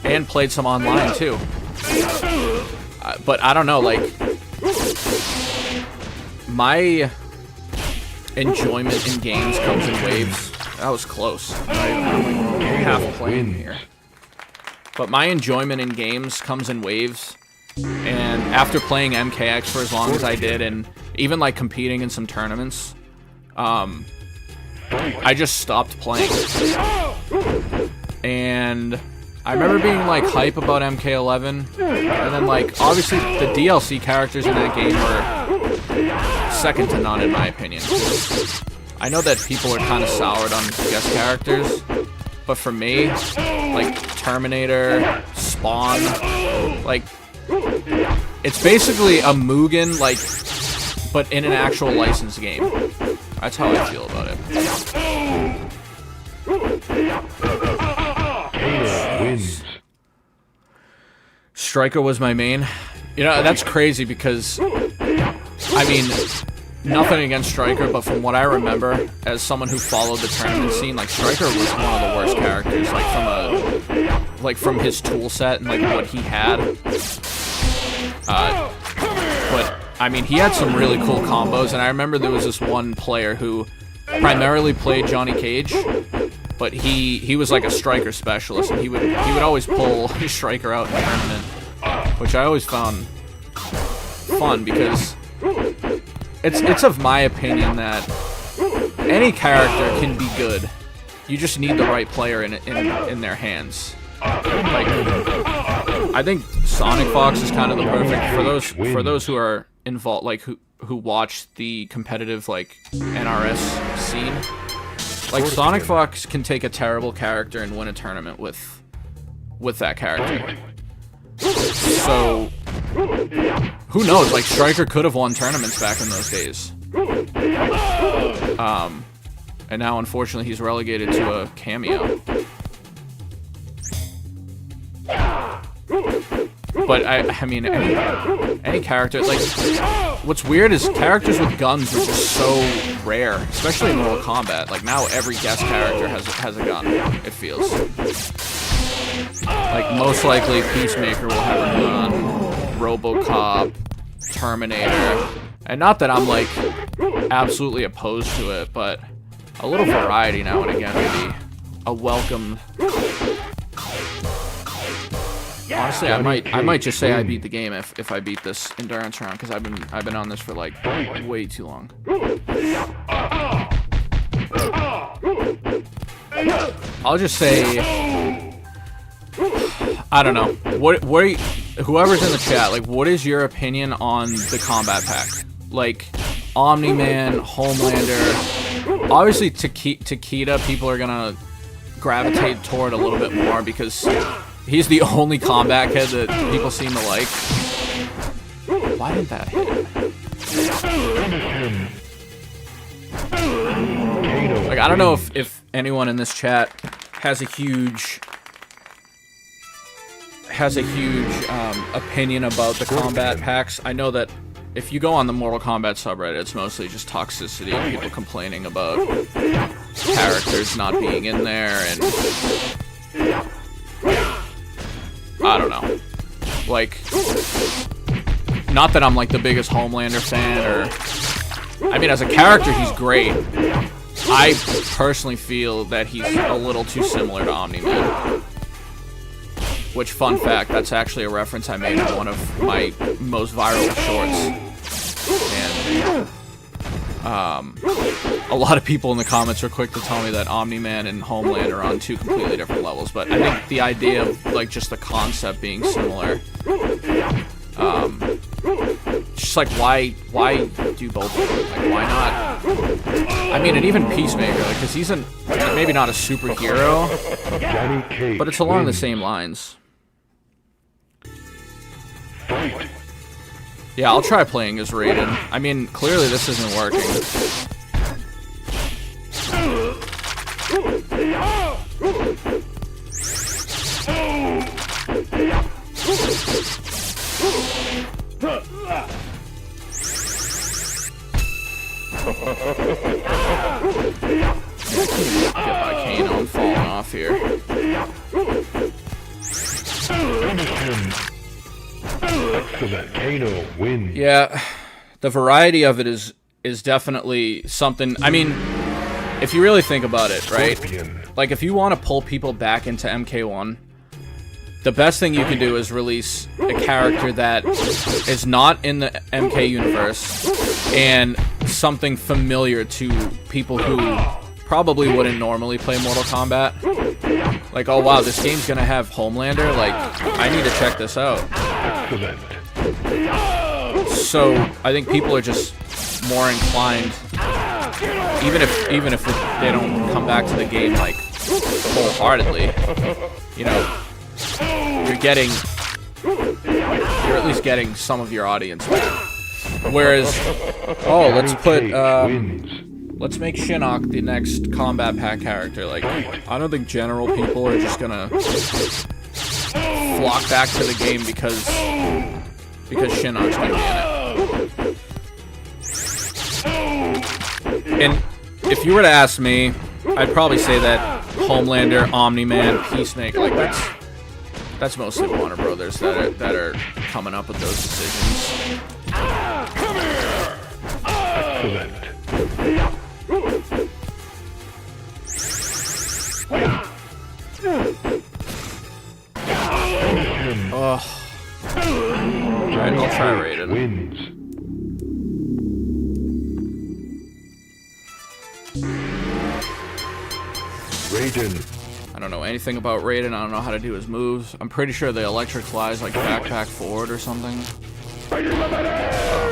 and played some online too. But I don't know, like, my enjoyment in games comes in waves. That was close. I'm like half playing here. But my enjoyment in games comes in waves. And after playing MKX for as long as I did, and even like competing in some tournaments, I just stopped playing. And I remember being like hype about MK11, and then like obviously the DLC characters in that game were second to none in my opinion. I know that people are kind of soured on guest characters, but for me, like Terminator, Spawn, like, it's basically a Mugen, like, but in an actual licensed game. That's how I feel about it. Wins. Striker was my main. You know, that's crazy because, I mean, nothing against Striker, but from what I remember, as someone who followed the tournament scene, like, Striker was one of the worst characters, like, from his tool set and, like, what he had. But, I mean, he had some really cool combos, and I remember there was this one player who primarily played Johnny Cage, but he was like a Striker specialist, and he would always pull his Striker out in the tournament, which I always found fun because it's of my opinion that any character can be good. You just need the right player in their hands. Like, I think Sonic Fox is kind of the perfect for those who are involved, like who watch the competitive like NRS scene. Like Sonic Fox can take a terrible character and win a tournament with that character. So who knows? Like Striker could have won tournaments back in those days. And now unfortunately he's relegated to a cameo. But I mean, any character, like, what's weird is characters with guns are just so rare, especially in Mortal Kombat. Like now every guest character has a gun, it feels. Like most likely Peacemaker will have a gun, RoboCop, Terminator, and not that I'm like absolutely opposed to it, but a little variety now and again would be a welcome. Honestly, I might just say I beat the game if I beat this endurance round, because I've been on this for like way too long. I'll just say, I don't know. Whoever's in the chat, like, what is your opinion on the combat pack? Like, Omni-Man, Homelander. Obviously, Takeda, people are gonna gravitate toward a little bit more because he's the only combat kid that people seem to like. Why didn't that hit? Like, I don't know if anyone in this chat has a huge opinion about the combat packs. I know that if you go on the Mortal Kombat subreddit, it's mostly just toxicity and people complaining about characters not being in there, and I don't know. Like, not that I'm like the biggest Homelander fan, or I mean, as a character he's great. I personally feel that he's a little too similar to Omni-Man. Which, fun fact, that's actually a reference I made in one of my most viral shorts. And a lot of people in the comments are quick to tell me that Omni-Man and Homeland are on two completely different levels. But I think the idea of, like, just the concept being similar, just like, why do both of them? Like, why not? I mean, and even Peacemaker, like, because he's maybe not a superhero, but it's along the same lines. Yeah, I'll try playing as Raiden. I mean, clearly this isn't working. Get my Kano, I'm falling off here. Excellent. Kano wins. Yeah, the variety of it is definitely something. I mean, if you really think about it, right? Like, if you want to pull people back into MK1, the best thing you can do is release a character that is not in the MK universe and something familiar to people who probably wouldn't normally play Mortal Kombat. Like, oh wow, this game's gonna have Homelander, like, I need to check this out. Excellent. So I think people are just more inclined, even if they don't come back to the game like wholeheartedly, you know, you're at least getting some of your audience back. Whereas, oh, let's make Shinnok the next combat pack character. Like, I don't think general people are just gonna flock back to the game because Shinnok's gonna be in it. And if you were to ask me, I'd probably say that Homelander, Omni-Man, Peacemaker, like, that's mostly Warner Brothers that are coming up with those decisions. Excellent. Ugh. Alright, I'll try Raiden. Wins. Raiden. I don't know anything about Raiden. I don't know how to do his moves. I'm pretty sure the electric flies like backpack forward or something. Oh,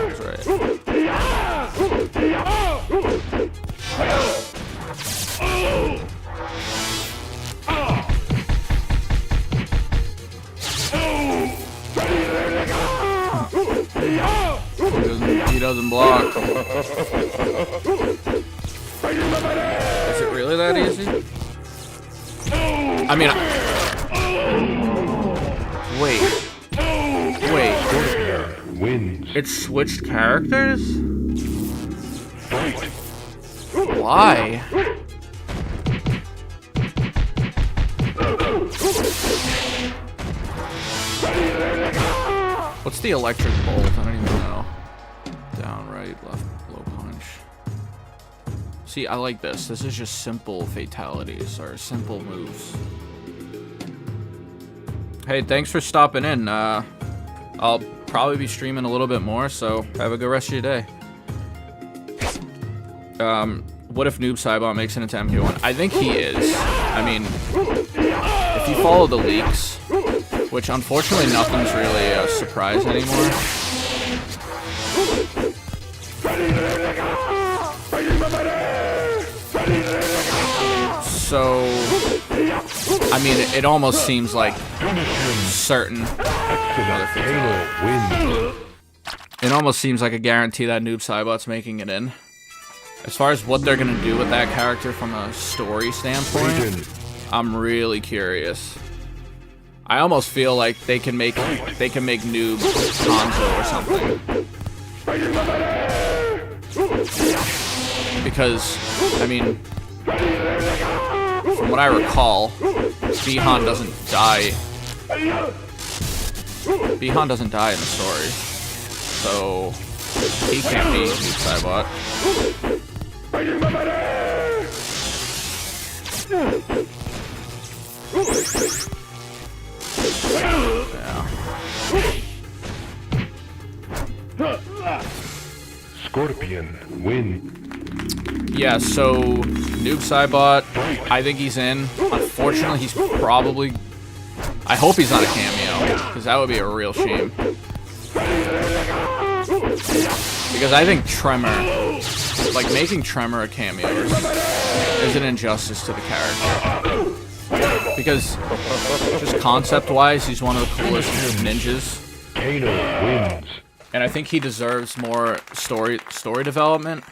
that's right. He doesn't block. Is it really that easy? I mean, wait. Wins. It switched characters? Why? What's the electric bolt? I don't even know. Down, right, left, low punch. See, I like this. This is just simple fatalities, or simple moves. Hey, thanks for stopping in. I'll probably be streaming a little bit more, so have a good rest of your day. What if Noob Saibot makes it into MK1? I think he is. I mean, if you follow the leaks, which unfortunately nothing's really a surprise anymore. So, I mean, it almost seems like certain. It almost seems like a guarantee that Noob Saibot's making it in. As far as what they're gonna do with that character from a story standpoint, I'm really curious. I almost feel like they can make Noob Hanzo or something. Because, I mean, from what I recall, Bihan doesn't die. Bihan doesn't die in the story, so he can't be Noob Saibot. Yeah. Scorpion win. Yeah, so Noob Saibot, I think he's in. Unfortunately, he's probably... I hope he's not a cameo, because that would be a real shame. Because I think Tremor, like making Tremor a cameo is an injustice to the character. Because just concept-wise, he's one of the coolest ninjas. Kano wins. And I think he deserves more story development.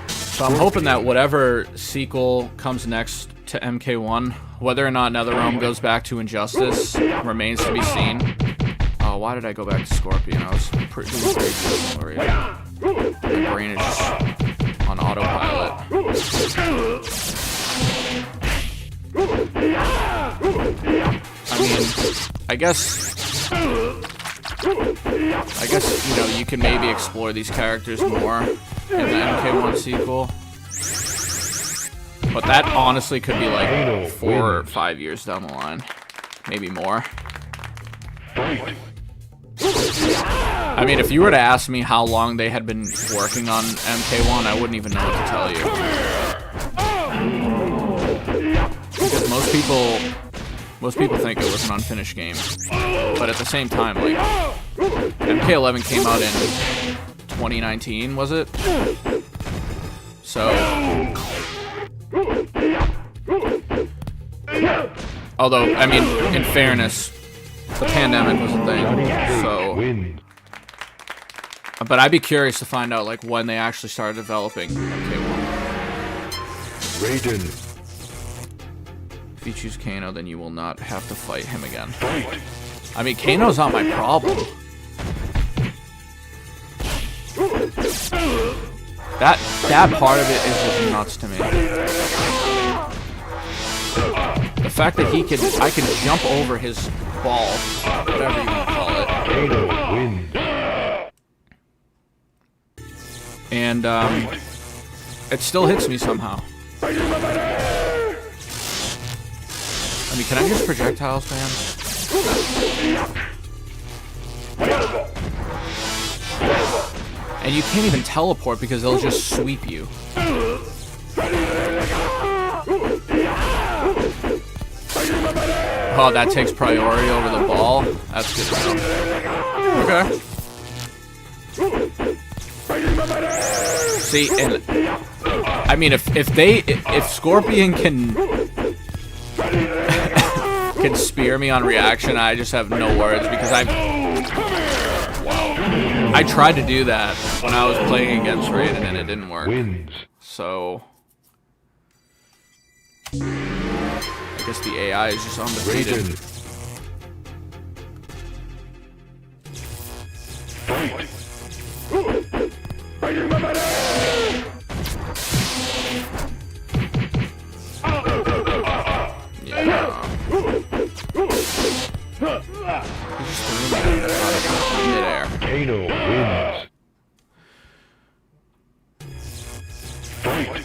So I'm hoping that whatever sequel comes next to MK1, whether or not NetherRealm goes back to Injustice, remains to be seen. Oh, why did I go back to Scorpion? I was doing pretty good already. My brain is just on autopilot. I mean, I guess, you know, you can maybe explore these characters more in the MK1 sequel. But that honestly could be like 4 or 5 years down the line. Maybe more. I mean, if you were to ask me how long they had been working on MK1, I wouldn't even know what to tell you. Because most people think it was an unfinished game. But at the same time, like, MK11 came out in 2019, was it? So... Although, I mean, in fairness, the pandemic was a thing, so... But I'd be curious to find out, like, when they actually started developing MK1. Raiden. If you choose Kano, then you will not have to fight him again. I mean, Kano's not my problem. That part of it is just nuts to me. The fact that I can jump over his ball, whatever you want to call it. Kano wins. And, it still hits me somehow. I mean, can I use projectiles, man? And you can't even teleport because they'll just sweep you. Oh, that takes priority over the ball? That's good to know. Okay. See, and I mean, if Scorpion can can spear me on reaction, I just have no words because I tried to do that when I was playing against Raiden and it didn't work. Wins. So I guess the AI is just undefeated. Raiden. Fight. Yeah. He just threw me out of midair. Kano wins. Fight.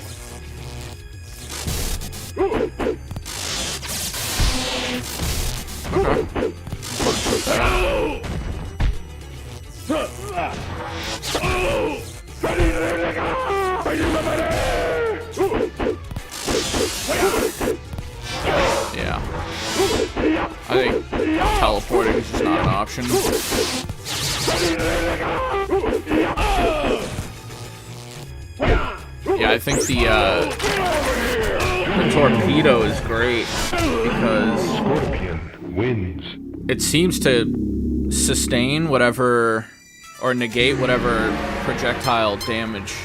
Yeah. I think teleporting is just not an option. Yeah, I think the torpedo is great because Scorpion wins. it seems to sustain whatever or negate whatever projectile damage.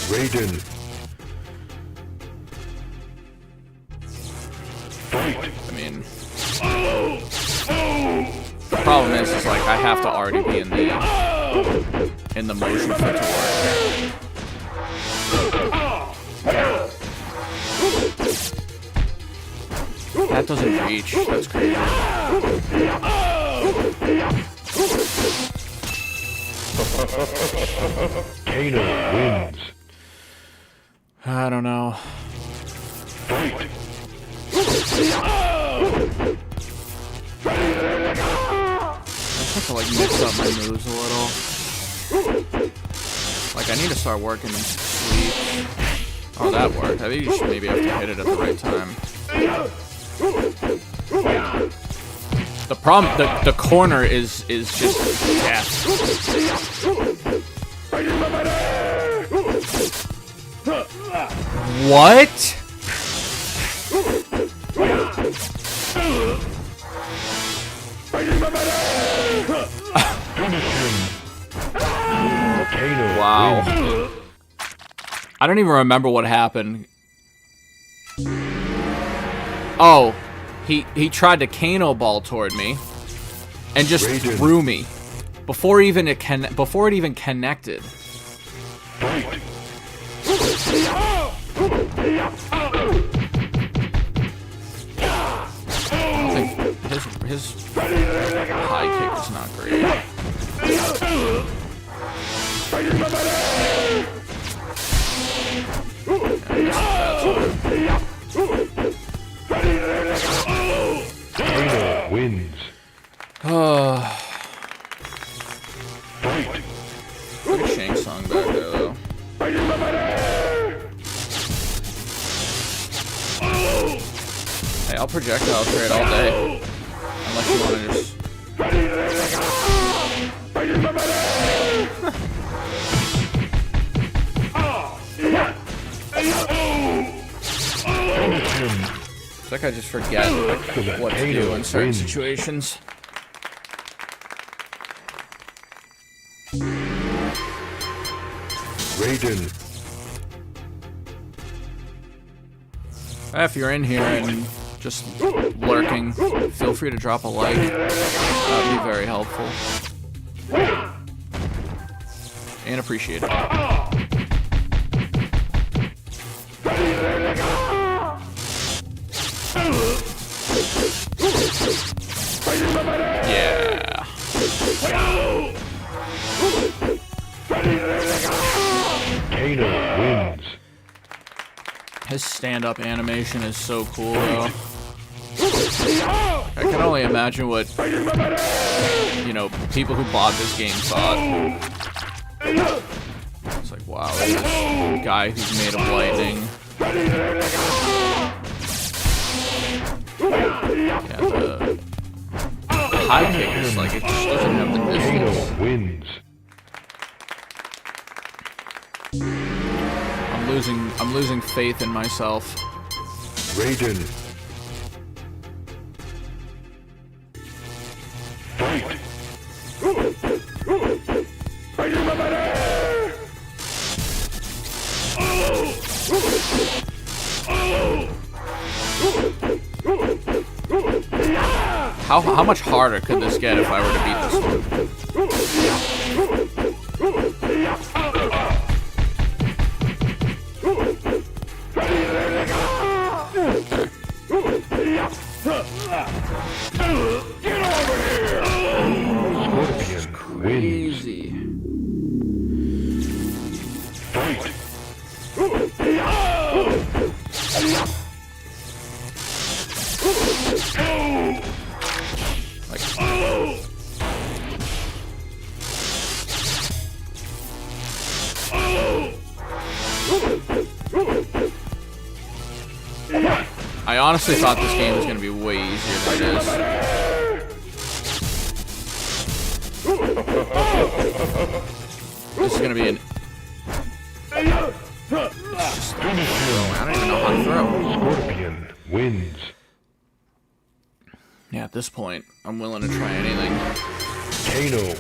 Raiden. Fight. I mean, the problem is like I have to already be in the motion for it to work. That doesn't reach. That's crazy. Kano wins. I don't know. Fight. I just have to like mix up my moves a little. Like I need to start working sleep. Oh, that worked. I think you should maybe have to hit it at the right time. The problem, the corner is just death. What? Wow. I don't even remember what happened. Oh, he tried to Kano ball toward me and just Raiden. threw me before it even connected. Fight. I think his high kick is not great. Kano wins. Fight. Look at Shang Tsung back there, though. Hey, I'll projectile trade all day. Unless you want to just... It's like I just forget what to do in certain situations. Raiden. If you're in here and just lurking, feel free to drop a like. That would be very helpful. And appreciated. Yeah. Kano wins. His stand-up animation is so cool, though. I can only imagine what, you know, people who bought this game thought. It's like, wow, this guy who's made of lightning. Yeah, the high kick is like, it just doesn't have the distance. Kano wins. I'm losing faith in myself. Raiden. Fight. How much harder could this get if I were to beat this one? Scorpion wins. Crazy. Fight. Like, I honestly thought this game was going to be way easier than it is. This is going to be an... It's just, I don't even know how to throw. Scorpion wins. Yeah, at this point, I'm willing to try anything. Kano.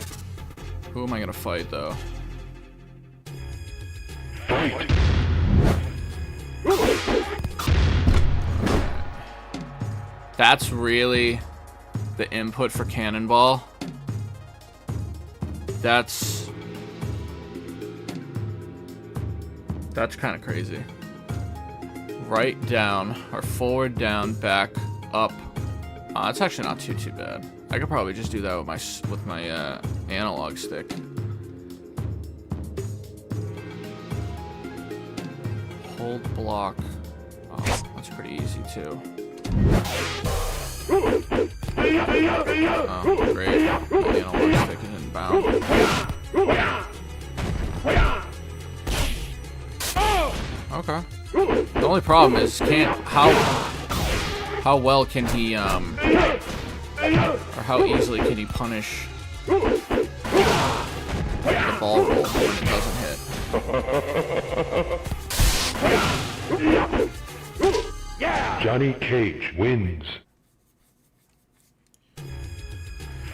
Who am I going to fight, though? Fight. That's really the input for Cannonball. That's kind of crazy. Right down, or forward down, back up. It's actually not too bad. I could probably just do that with my analog stick. Hold block. Oh, that's pretty easy too. Oh, great. My analog stick isn't bound. Okay. The only problem is how well can he or how easily can he punish the ball roll when it doesn't hit? Johnny Cage wins.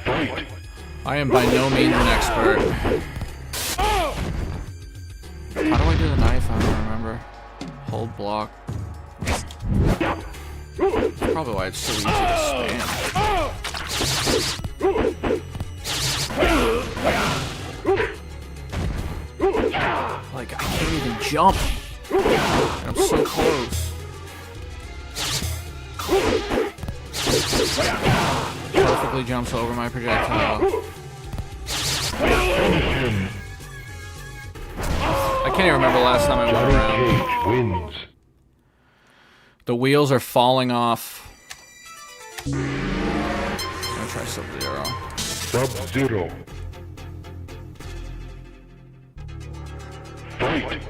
Fight. I am by no means an expert. How do I do the knife? I don't remember. Hold block. That's probably why it's so easy to spam. Like, I can't even jump. And I'm so close. Perfectly jumps over my projectile. I can't even remember the last time I went around. Johnny Cage wins. The wheels are falling off. I'm gonna try Sub-Zero. Sub-Zero. Fight.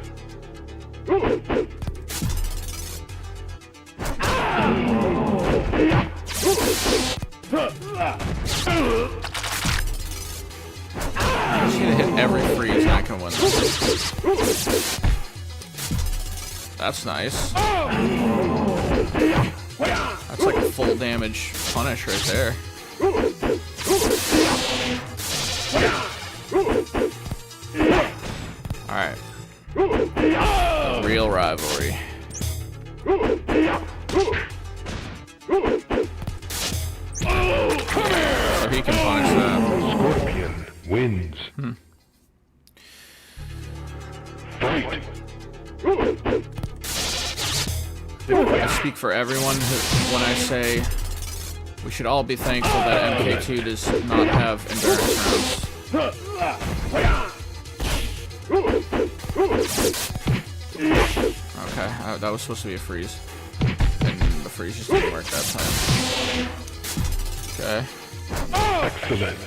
I'm just gonna hit every freeze and I can win this. That's nice. That's like a full damage punish right there. Alright. The real rivalry. So he can punish that. Scorpion wins. Fight. I speak for everyone when I say we should all be thankful that MK2 does not have endurance rounds. Okay, that was supposed to be a freeze. And the freeze just didn't work that time. Okay. Excellent.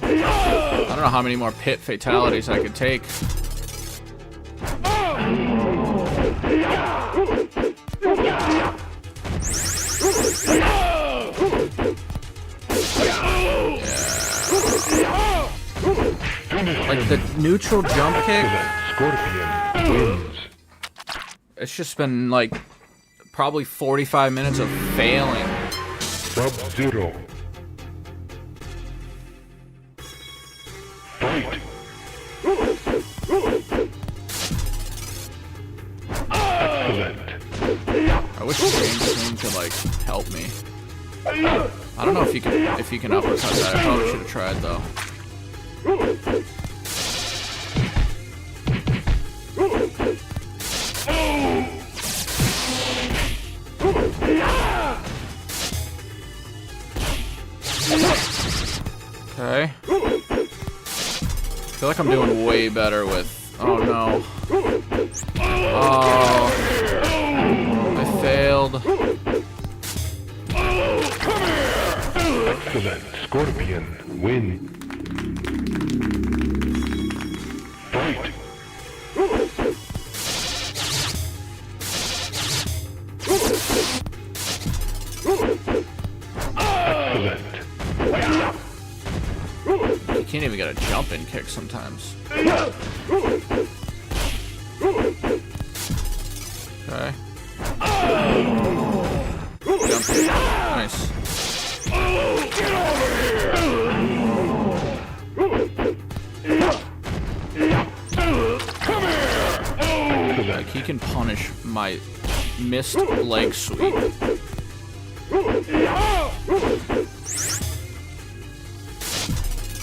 I don't know how many more pit fatalities I could take. Like the neutral jump kick. Scorpion wins. It's just been like probably 45 minutes of failing. Sub-Zero. Fight. Excellent. I wish the green screen could like help me. I don't know if you can uppercut that. I probably should have tried though. Okay. I feel like I'm doing way better with. Oh no. Oh. I failed. Excellent. Scorpion. Win. Fight. Excellent. You can't even get a jump in kick sometimes. Okay. Jump kick. Nice. Like he can punish my missed leg sweep.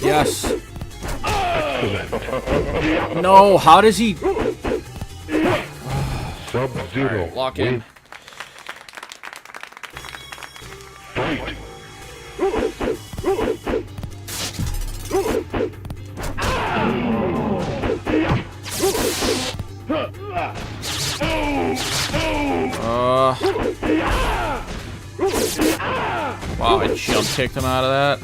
Yes. Excellent. No, how does he? Sub-Zero. Right, lock in. Fight. Wow, I jump kicked him out of that.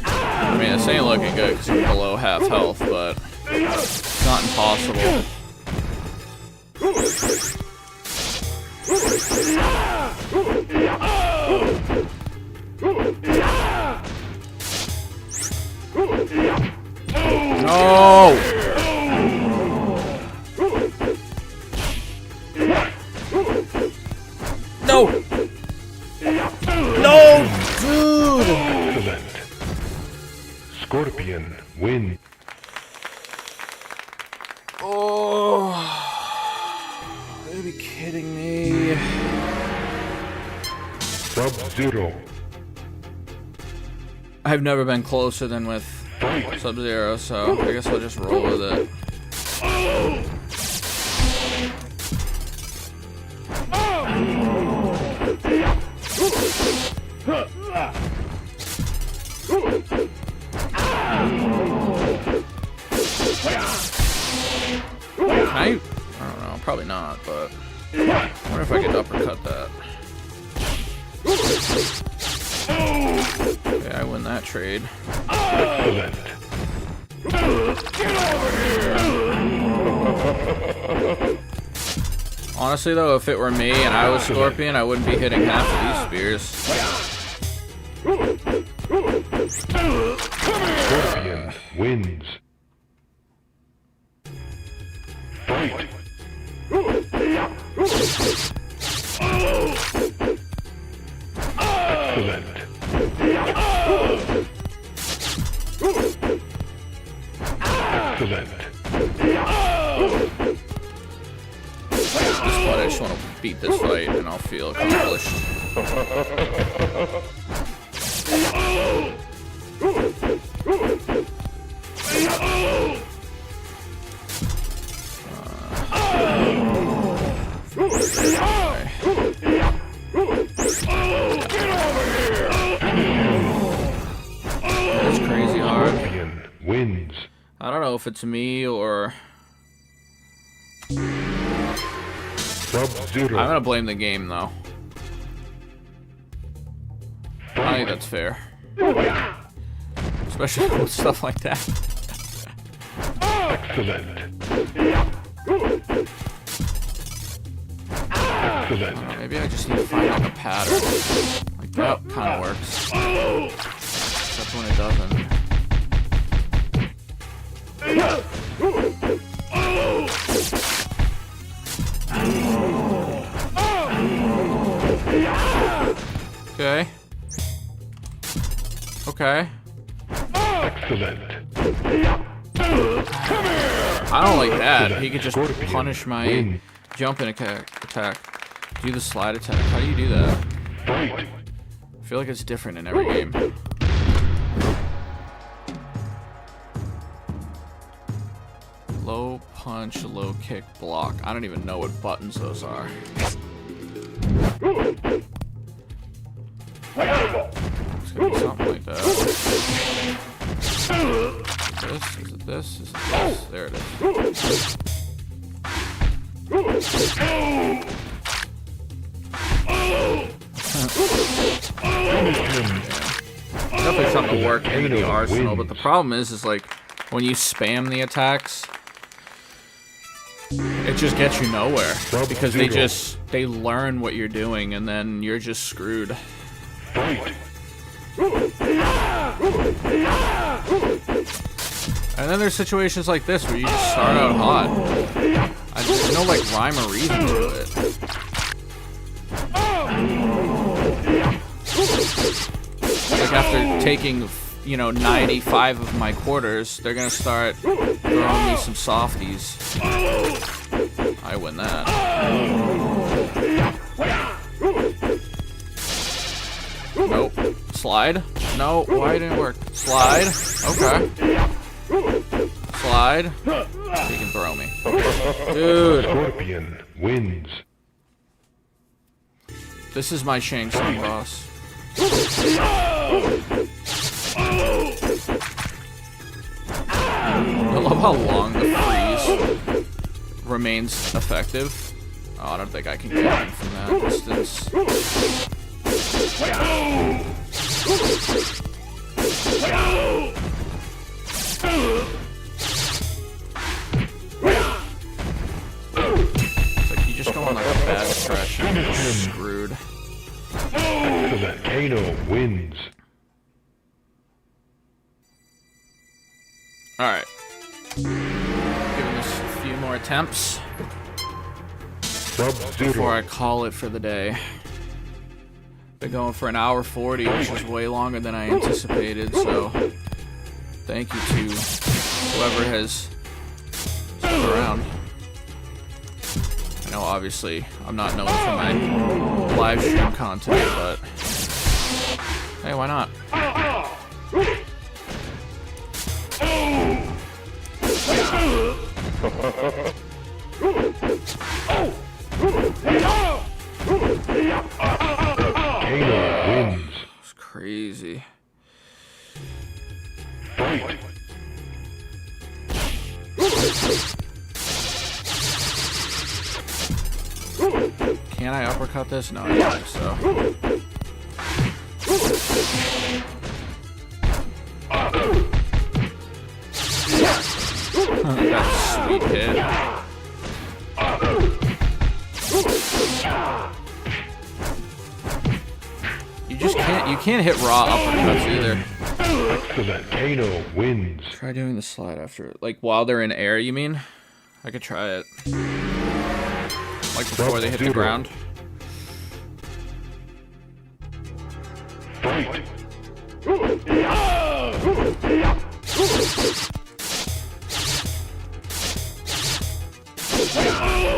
I mean, this ain't looking good because he's below half health, but it's not impossible. No! No! No, dude! Excellent. Scorpion. Win. Oh, are you be kidding me? Sub-Zero. I've never been closer than with Fight. Sub-Zero, so I guess I'll just roll with it. I don't know, probably not, but I wonder if I could uppercut that. Okay, I win that trade. Excellent. Honestly though, if it were me and I was Scorpion, I wouldn't be hitting half of these spears. Scorpion wins. Fight. Excellent. Excellent. But I just want to beat this fight and I'll feel accomplished. That's crazy hard. Scorpion wins. I don't know if it's me or... Sub-Zero. I'm gonna blame the game though. I think that's fair. Especially with stuff like that. Excellent. Excellent. Maybe I just need to find like a pattern. Like that kind of works. Except when it doesn't. Okay. Okay. Excellent. I don't like that. He could just punish my jumping attack. Do the slide attack. How do you do that? Fight. I feel like it's different in every game. Low punch, low kick, block. I don't even know what buttons those are. It's gonna be something like that. This? Is it this? Is it this? There it is. Definitely something to work into the arsenal, but the problem is like when you spam the attacks, it just gets you nowhere because they learn what you're doing and then you're just screwed. Fight. And then there's situations like this where you just start out hot. There's no like rhyme or reason to it. Like after taking, 95 of my quarters, they're gonna start throwing me some softies. I win that. Nope. Slide? No, why didn't it work? Slide? Okay. Slide? He can throw me. Dude. Scorpion wins. This is my Shang Tsung boss. I love how long the freeze remains effective. Oh, I don't think I can get him from that distance. It's like you just go in like a bad stretch and you're screwed. Excellent. Kano wins. Alright. Giving this a few more attempts before I call it for the day. Been going for an hour 40, which is way longer than I anticipated, so thank you to whoever has stuck around. I know obviously I'm not known for my live stream content, but hey, why not? Kano wins. It's crazy. Fight. Can I uppercut this? No, I don't think so. That's a sweet hit. You can't hit raw uppercuts either. Excellent. Kano wins. Try doing the slide after, like while they're in air, you mean? I could try it. Like before they hit the ground. Fight.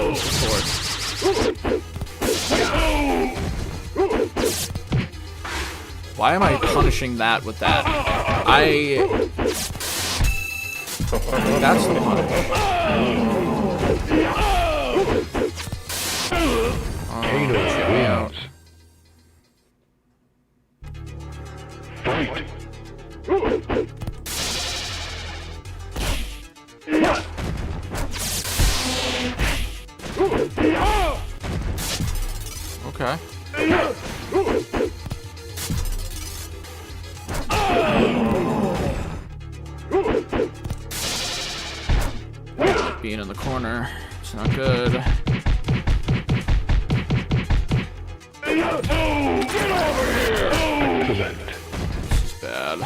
Of course. Why am I punishing that with that? That's the punish. Kano wins. Fight. Okay. Being in the corner, it's not good. Get over here! Excellent. This is bad.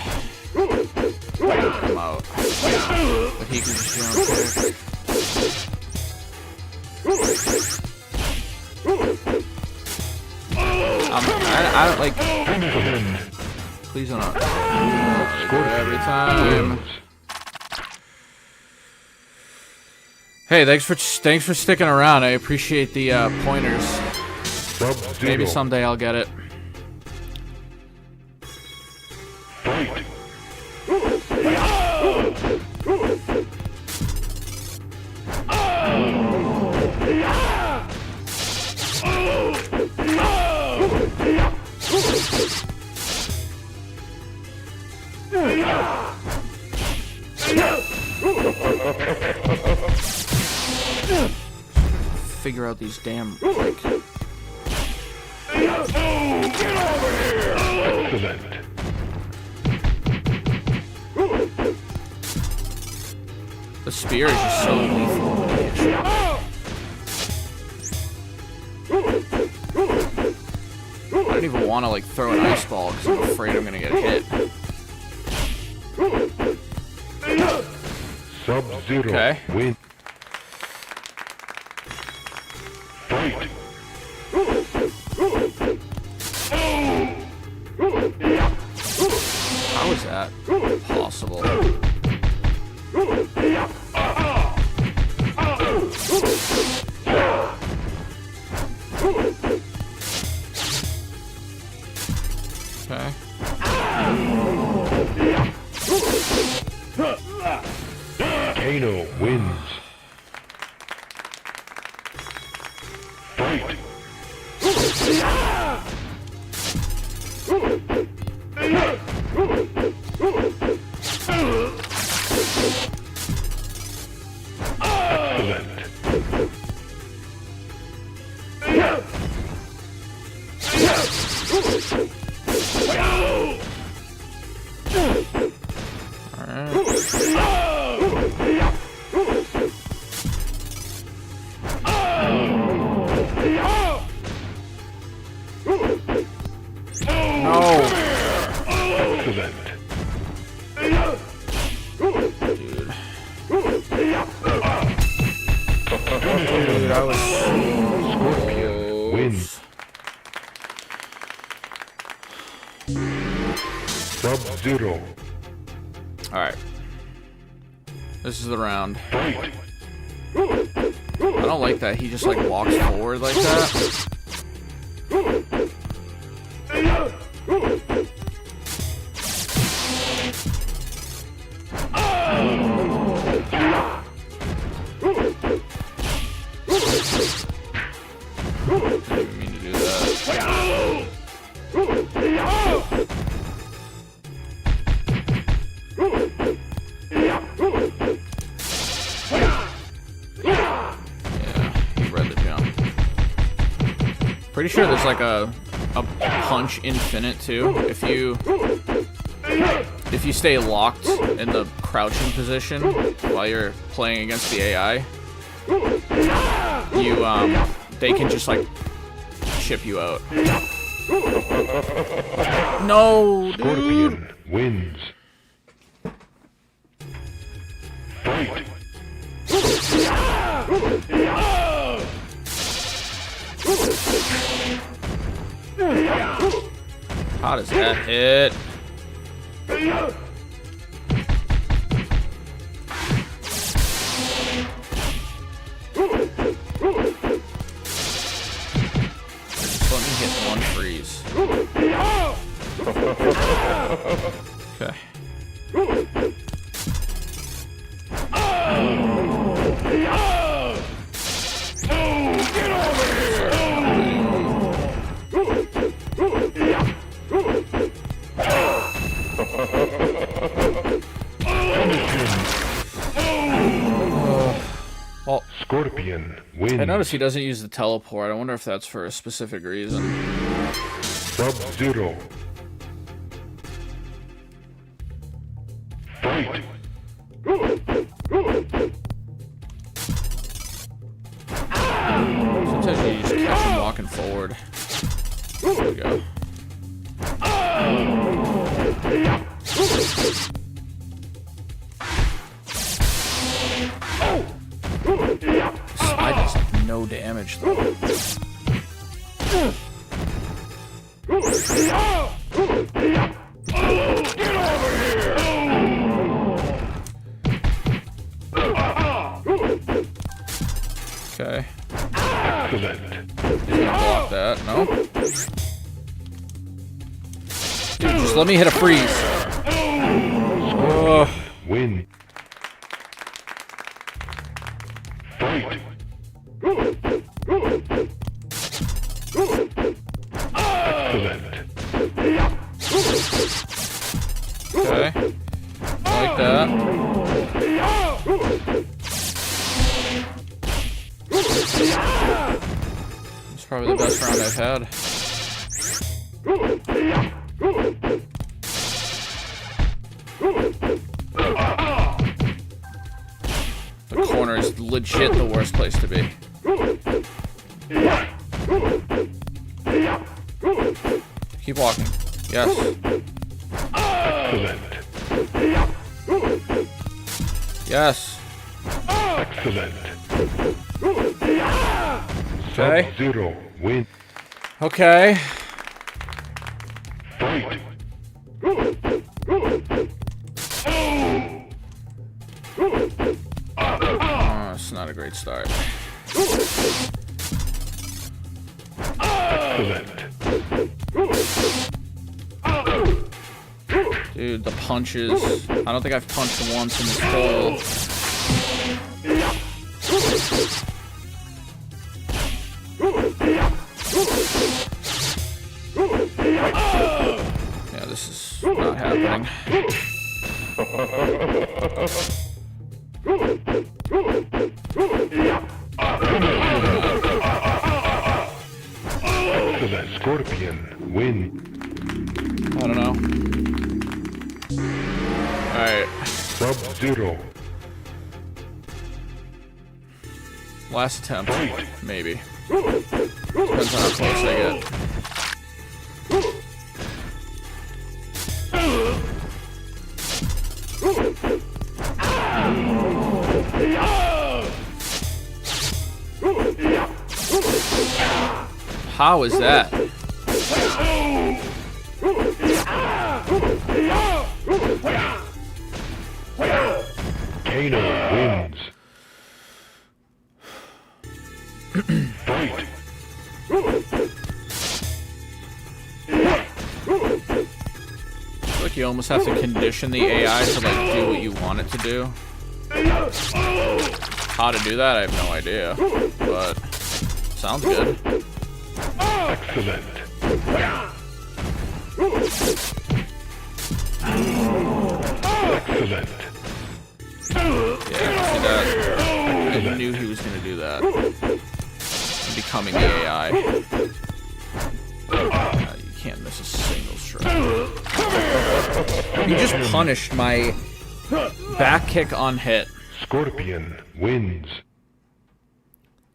I'm out. But he can just jump like, please don't. Every time. Hey, thanks for sticking around. I appreciate the pointers. Maybe someday I'll get it. Fight. Figure out these damn, like... Get over here! Excellent. The spear is just so lethal. I don't even want to like throw an ice ball because I'm afraid I'm gonna get hit. Sub-Zero. Okay. Win. Fight. How is that possible? Okay. Kano wins. Fight. Dude, I was Scorpion wins. Sub-Zero. Alright. This is the round. Fight. I don't like that he just like walks forward like that. Didn't mean to do that. Yeah, he read the jump. Pretty sure there's like a punch infinite too. If you stay locked in the crouching position while you're playing against the AI, they can just like chip you out. No, dude. Scorpion wins. Fight. How does that hit? Just let me hit one freeze. Okay. Get over here! Well, Scorpion wins. I notice he doesn't use the teleport. I wonder if that's for a specific reason. Sub-Zero. Fight. Sometimes you just catch him walking forward. There we go. Slide does no damage though. Get over here! Okay. Excellent. He's gonna block that. No. Dude, just let me hit a freeze. Oh. Win. Fight. Excellent. Okay. Like that. It's probably the best round I've had. The corner is legit the worst place to be. Keep walking. Yes. Excellent. Yes. Excellent. Okay. Sub-Zero. Win. Okay. Fight. Oh, it's not a great start. Excellent. Dude, the punches. I don't think I've punched once in this whole. Yeah, this is not happening. Excellent. Scorpion. Win. I don't know. Alright. Sub-Zero. Last attempt. Maybe. Depends on how close I get. How is that? Kano wins. Fight. I feel like you almost have to condition the AI to like do what you want it to do. How to do that, I have no idea. But sounds good. Excellent. Excellent. Yeah, see that? I knew he was gonna do that. Becoming the AI. You can't miss a single strike. You just punished my back kick on hit. Scorpion wins.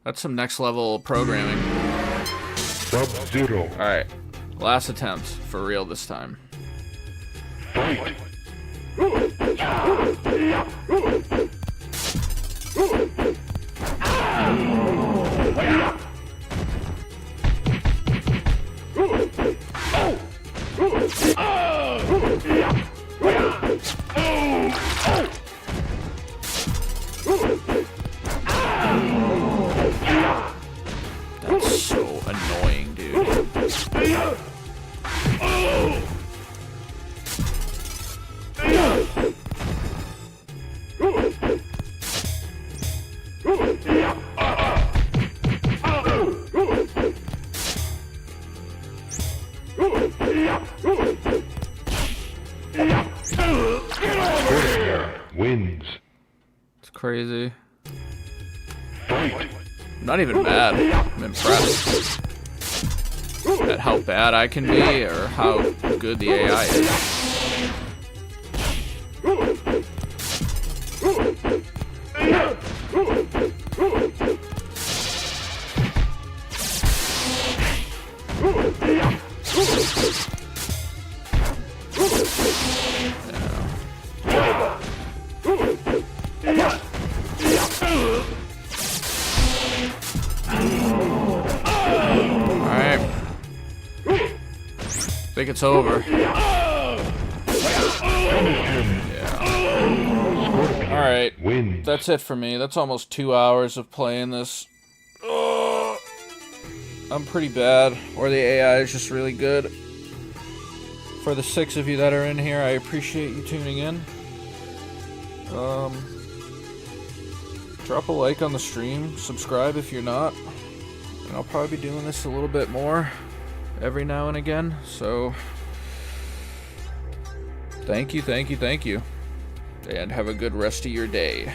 That's some next level programming. Sub-Zero. Alright. Last attempt. For real this time. Fight. That's so annoying, dude. Scorpion wins. It's crazy. Fight. I'm not even mad. I'm impressed at how bad I can be or how good the AI is. Big like it's over. Alright, Wins. that's it for me. That's almost 2 hours of playing this. I'm pretty bad, or the AI is just really good. For the 6 of you that are in here, I appreciate you tuning in. Drop a like on the stream, subscribe if you're not, and I'll probably be doing this a little bit more every now and again, so thank you, and have a good rest of your day.